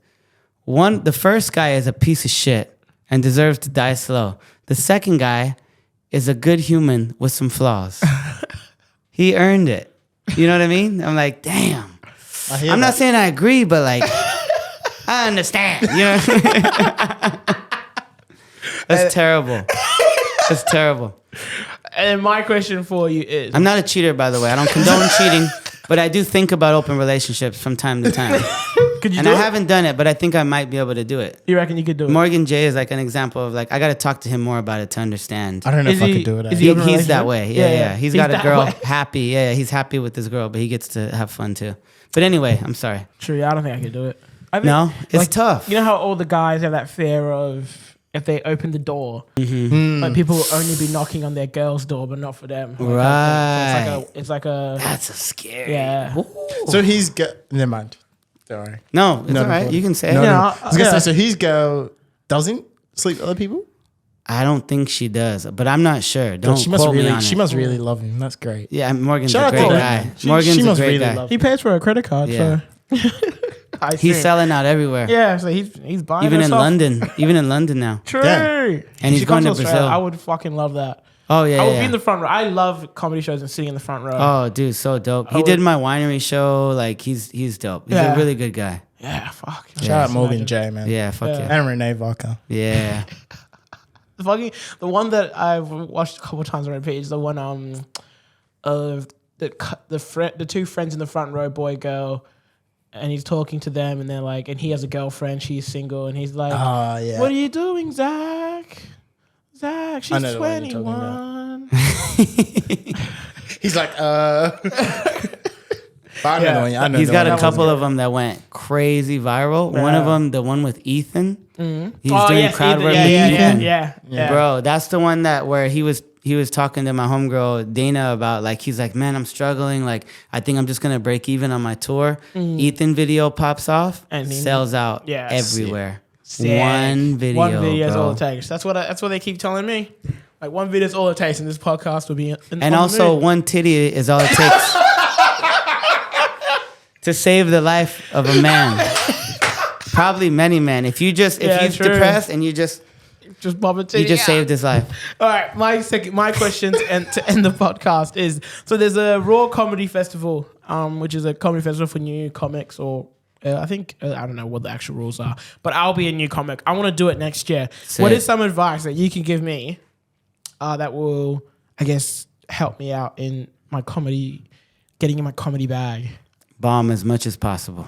The first guy is a piece of shit and deserves to die slow. The second guy is a good human with some flaws. He earned it. You know what I mean? I'm like, damn. I'm not saying I agree, but like, I understand. You know? That's terrible. That's terrible. And my question for you is, I'm not a cheater, by the way. I don't condone cheating. But I do think about open relationships from time to time. Could you And do I it? haven't done it, but I think I might be able to do it. You reckon you could do it? Morgan J is like an example of like, I got to talk to him more about it to understand. I don't know Is if I he- could do it. is he open He's that relationship? way. Yeah, Yeah. yeah. He's He's got a that girl way. happy. Yeah, he's happy with his girl, but he gets to have fun too. But anyway, I'm sorry. True, yeah, I don't think I could do it. I think, No, it's tough. You know how all the guys have that fear of if they open the door, like people will only be knocking on their girl's door, but not for them. Like, Right. It's like a That's a scary. yeah. So he's never mind. Sorry. No, it's Not all right. important. You can say No, it. no. Yeah, I was gonna yeah. say, so his girl doesn't sleep with other people? I don't think she does, but I'm not sure. Don't she must quote me really on she it. must really love him. That's great. Yeah, Morgan's Shout a out great to her. guy. She Morgan's a must great really guy. love He pays for a credit card, Yeah. so I He's see. selling out everywhere. Yeah, so he's buying Even in himself. London. Even in London now. True. Damn. And he's She going comes to Australia, Brazil. I would fucking love that. Oh yeah. I would yeah. be in the front row. I love comedy shows and sitting in the front row. Oh, dude, so dope. He would- did my winery show. Like he's dope. He's Yeah. a really good guy. Yeah, fuck. Shout out Morgan J, man. Yeah, fuck Yeah. yeah. And Renee Varka. Yeah. The one that I've watched a couple of times on repeat is the one of the two friends in the front row, boy girl, and he's talking to them, and they're like, and he has a girlfriend, she's single, and he's like, Oh, yeah. "What are you doing, Zach? Zach, I she's know the one you're talking 21." He's like, But I know Yeah. the one. I know He's the got one. a couple of them that went crazy viral. One of Yeah. them, the one with Ethan. He's Oh, doing yes, crowd Ethan. work Yeah, with yeah, Ethan. yeah. Bro, that's the one that where he was talking to my homegirl Dana about like he's like, man, I'm struggling. Like I think I'm just gonna break even on my tour. Ethan video pops off And and he- sells out Yeah, everywhere. Sick. One video. One video is bro. all it takes. That's what they keep telling me. Like one video is all it takes, and this podcast will be. And on the also moon. one titty is all it takes to save the life of a man. Probably many men. If Yeah, he's true. depressed and you just Bob and Titty. you just saved his life. All right, my questions and to end the podcast is so there's a Raw Comedy Festival, which is a comedy festival for new comics or. I think I don't know what the actual rules are, but I'll be a new comic. I want to do it next year. Sick. What is some advice that you can give me that will, I guess, help me out in my comedy, getting in my comedy bag? Bomb as much as possible.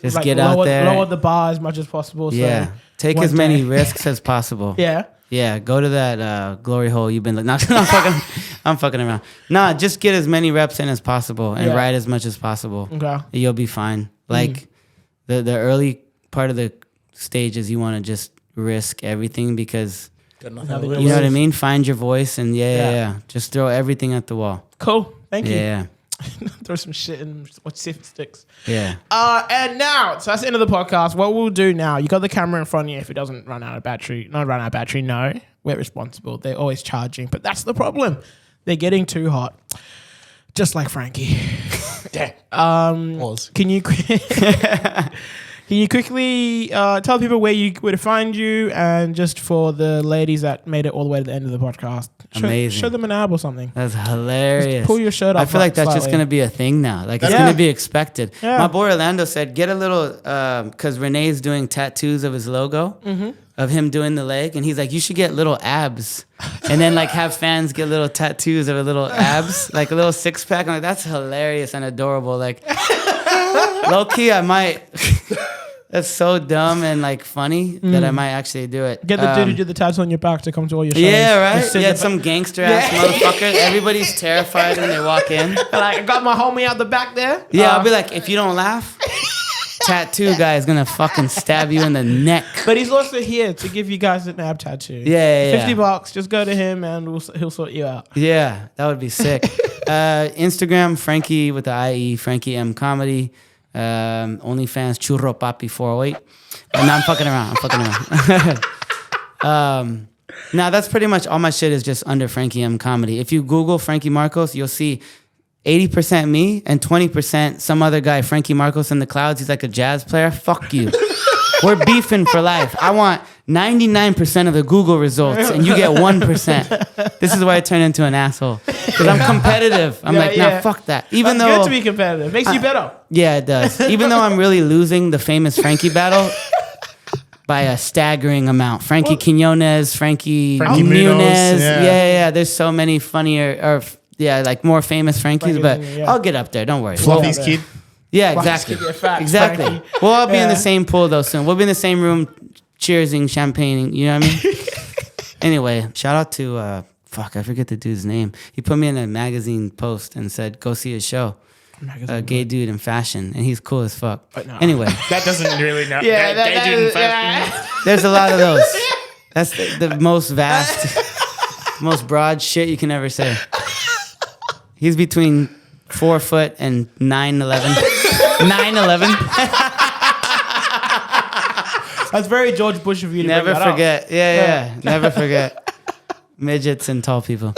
Just get out there. lower the bar as much as possible. Yeah. So Take one as many day- risks as possible. Yeah. Yeah, go to that glory hole you've been looking. I'm fucking around. Nah, just get as many reps in as possible and Yeah. write as much as possible. Okay. You'll be fine. Like the early part of the stages, you want to just risk everything because Got nothing Nothing to to you know lose. what I mean. Find your voice and Yeah. yeah. Just throw everything at the wall. Cool. Thank you. Yeah, Throw some shit in. Watch sift sticks. yeah. And now, so that's the end of the podcast. What we'll do now, you got the camera in front of you. If it doesn't run out of battery, no, we're responsible. They're always charging, but that's the problem. They're getting too hot, just like Frankie. Pause. Can you quickly tell people where to find you, and just for the ladies that made it all the way to the end of the podcast, Amazing. show them an ab or something. That's hilarious. Pull your shirt up. I feel like that's just slightly. gonna be a thing now. Like it's Yeah. gonna be expected. Yeah. My boy Orlando said, get a little, because Renee's doing tattoos of his logo of him doing the leg, and he's like, you should get little abs, and then like have fans get little tattoos of a little abs, like a little six pack. I'm like, that's hilarious and adorable. Like low key, I might. That's so dumb and like funny that I might actually do it. Get the dude who did the tats on your back to come to all your shows. Yeah, right. Just sit Yeah, in the some gangster ass motherfucker. Everybody's terrified when they walk in. back. Like, I got my homie out the back there. Yeah, I'll be like, if you don't laugh, tattoo guy is gonna fucking stab you in the neck. But he's also here to give you guys an ab tattoo. Yeah, yeah, $50. Just go to him and he'll sort you out. Yeah, that would be sick. Instagram, Frankie with the IE, Frankie M Comedy. OnlyFans, Churro Papi 408. No, I'm fucking around. Now that's pretty much all my shit is just under Frankie M Comedy. If you Google Frankie Marcos, you'll see 80% me and 20% some other guy, Frankie Marcos in the clouds. He's like a jazz player. Fuck you. We're beefing for life. I want 99% of the Google results and you get 1%. This is why I turn into an asshole. Because I'm competitive. I'm like, nah, fuck that. Even That's though good to be competitive. Makes you better. yeah, it does. Even though I'm really losing the famous Frankie battle by a staggering amount. Frankie Quinones, Frankie Frankie Muniz. Munoz, yeah. Yeah. There's so many funnier or Yeah, like more famous Frankies, but yeah. I'll get up there. Don't worry. Fluffy's kid. Yeah, Fluffy's exactly. kid, yeah, facts, Exactly. Frankie. We'll all be in the Yeah. same pool though soon. We'll be in the same room, cheersing, champagning. You know what I mean? Anyway, shout out to fuck, I forget the dude's name. He put me in a magazine post and said, "Go see his show." A gay dude in fashion, and he's cool as fuck. no. Anyway, That doesn't really know. Yeah, Gay dude in fashion. there's a lot of those. That's the most vast, most broad shit you can ever say. He's between 4 foot and 9'11". 9'11". That's very George Bush of you to Never bring that forget. up. Yeah. Never forget. Midgets and tall people.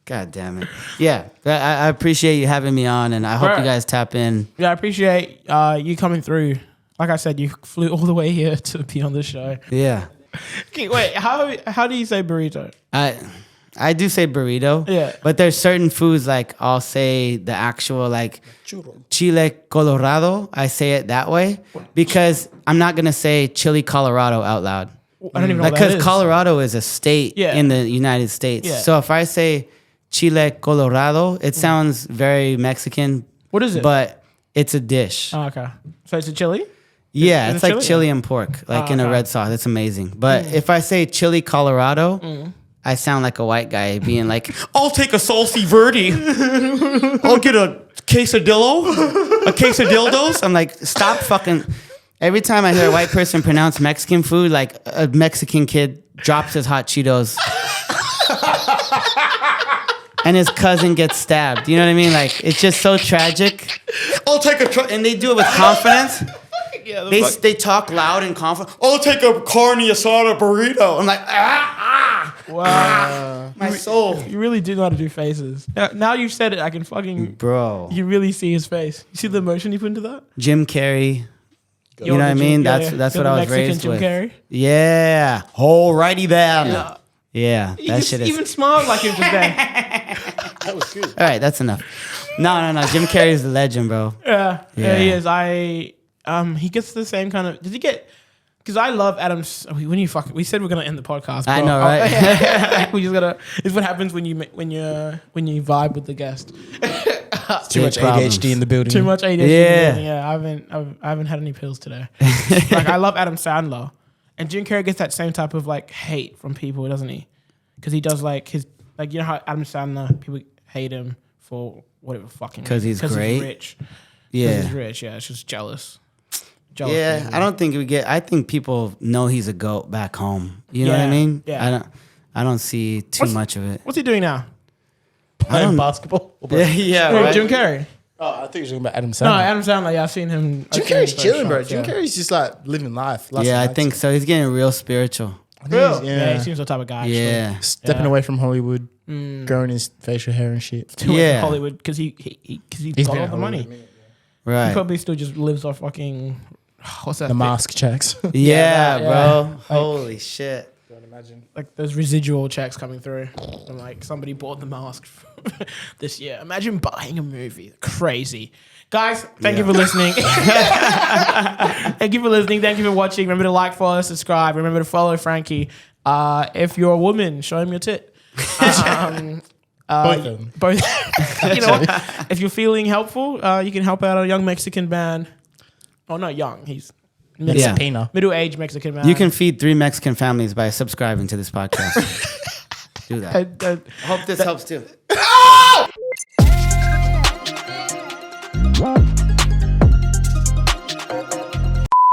God damn it. Yeah. I appreciate you having me on, and I hope you guys tap in. Yeah, I appreciate you coming through. Like I said, you flew all the way here to be on the show. Yeah. Okay, wait, how do you say burrito? I do say burrito. Yeah. But there's certain foods, like I'll say the actual like chile colorado. I say it that way because I'm not going to say chili Colorado out loud. I don't even know what that Because is. Colorado is a state in the United States. Yeah. So if I say chile colorado, it sounds very Mexican. What is it? But it's a dish. Oh, okay. So it's a chili? Yeah, is it's it like chili? chili and pork, like in a okay. red sauce. It's amazing. But if I say chili Colorado, I sound like a white guy being like, "I'll take a salsi verde. I'll get a quesadillo, a quesadildos." I'm like, stop fucking. Every time I hear a white person pronounce Mexican food, like a Mexican kid drops his hot Cheetos. And his cousin gets stabbed. You know what I mean? Like, it's just so tragic. I'll take and they do it with confidence. They talk loud and confident. I'll take a carne asada burrito. I'm like, Wow. my soul. You really do know how to do faces. Now you've said it, I can fucking... Bro. You really see his face. You see the emotion you put into that? Jim Carrey. You You're know what I the mean? Jim- That's you're what the I was Mexican raised Jim with. Carrey? Yeah. Alrighty then. Yeah, You that just shit is. even smiled like him just then. That was good. All right, that's enough. No. Jim Carrey is the legend, bro. Yeah, Yeah. he is. He gets the same kind of. Does he get? Because I love Adam's. When you fucking, we said we're gonna end the podcast. I bro. know, right? We just gotta. It's what happens when you vibe with the guest. Too much problems. ADHD in the building. Too much ADHD. Yeah. Yeah, I haven't had any pills today. Like I love Adam Sandler, and Jim Carrey gets that same type of like hate from people, doesn't he? Because he does like his like you know how Adam Sandler people hate him for whatever fucking 'Cause he's great? he's rich. Yeah. He's rich. Yeah, it's just jealous. Yeah, people. I don't think we get. I think people know he's a goat back home. You know what I Yeah, mean? yeah. I don't see too much of it. What's he doing now? Playing basketball. Yeah, Wait, right. Jim Carrey. Oh, I think you were talking about Adam No, Sandler. Adam Sandler. Yeah, I've seen him. Jim Carrey's chilling, bro. Jim Carrey's just like living life. Yeah, I think so. He's getting real spiritual. Yeah, Yeah. he seems the type of guy. Yeah. Stepping away from Hollywood, growing his facial hair and shit. To Yeah. Hollywood because he's He's got been all in the money. Hollywood. He Right. probably still just lives off fucking. What's that? The thing? mask checks. Yeah, that, bro. yeah. Holy shit. Like those residual checks coming through, and like somebody bought the mask this year. Imagine buying a movie. Crazy. Guys, thank you for listening. Thank you for listening. Thank you for watching. Remember to like, follow, subscribe. Remember to follow Frankie. If you're a woman, show him your tit. Both of them. Both. You know what? If you're feeling helpful, you can help out a young Mexican man. Oh, not young. He's Yeah. Pina. middle-aged Mexican man. You can feed 3 Mexican families by subscribing to this podcast. Do that. I Hope this helps too.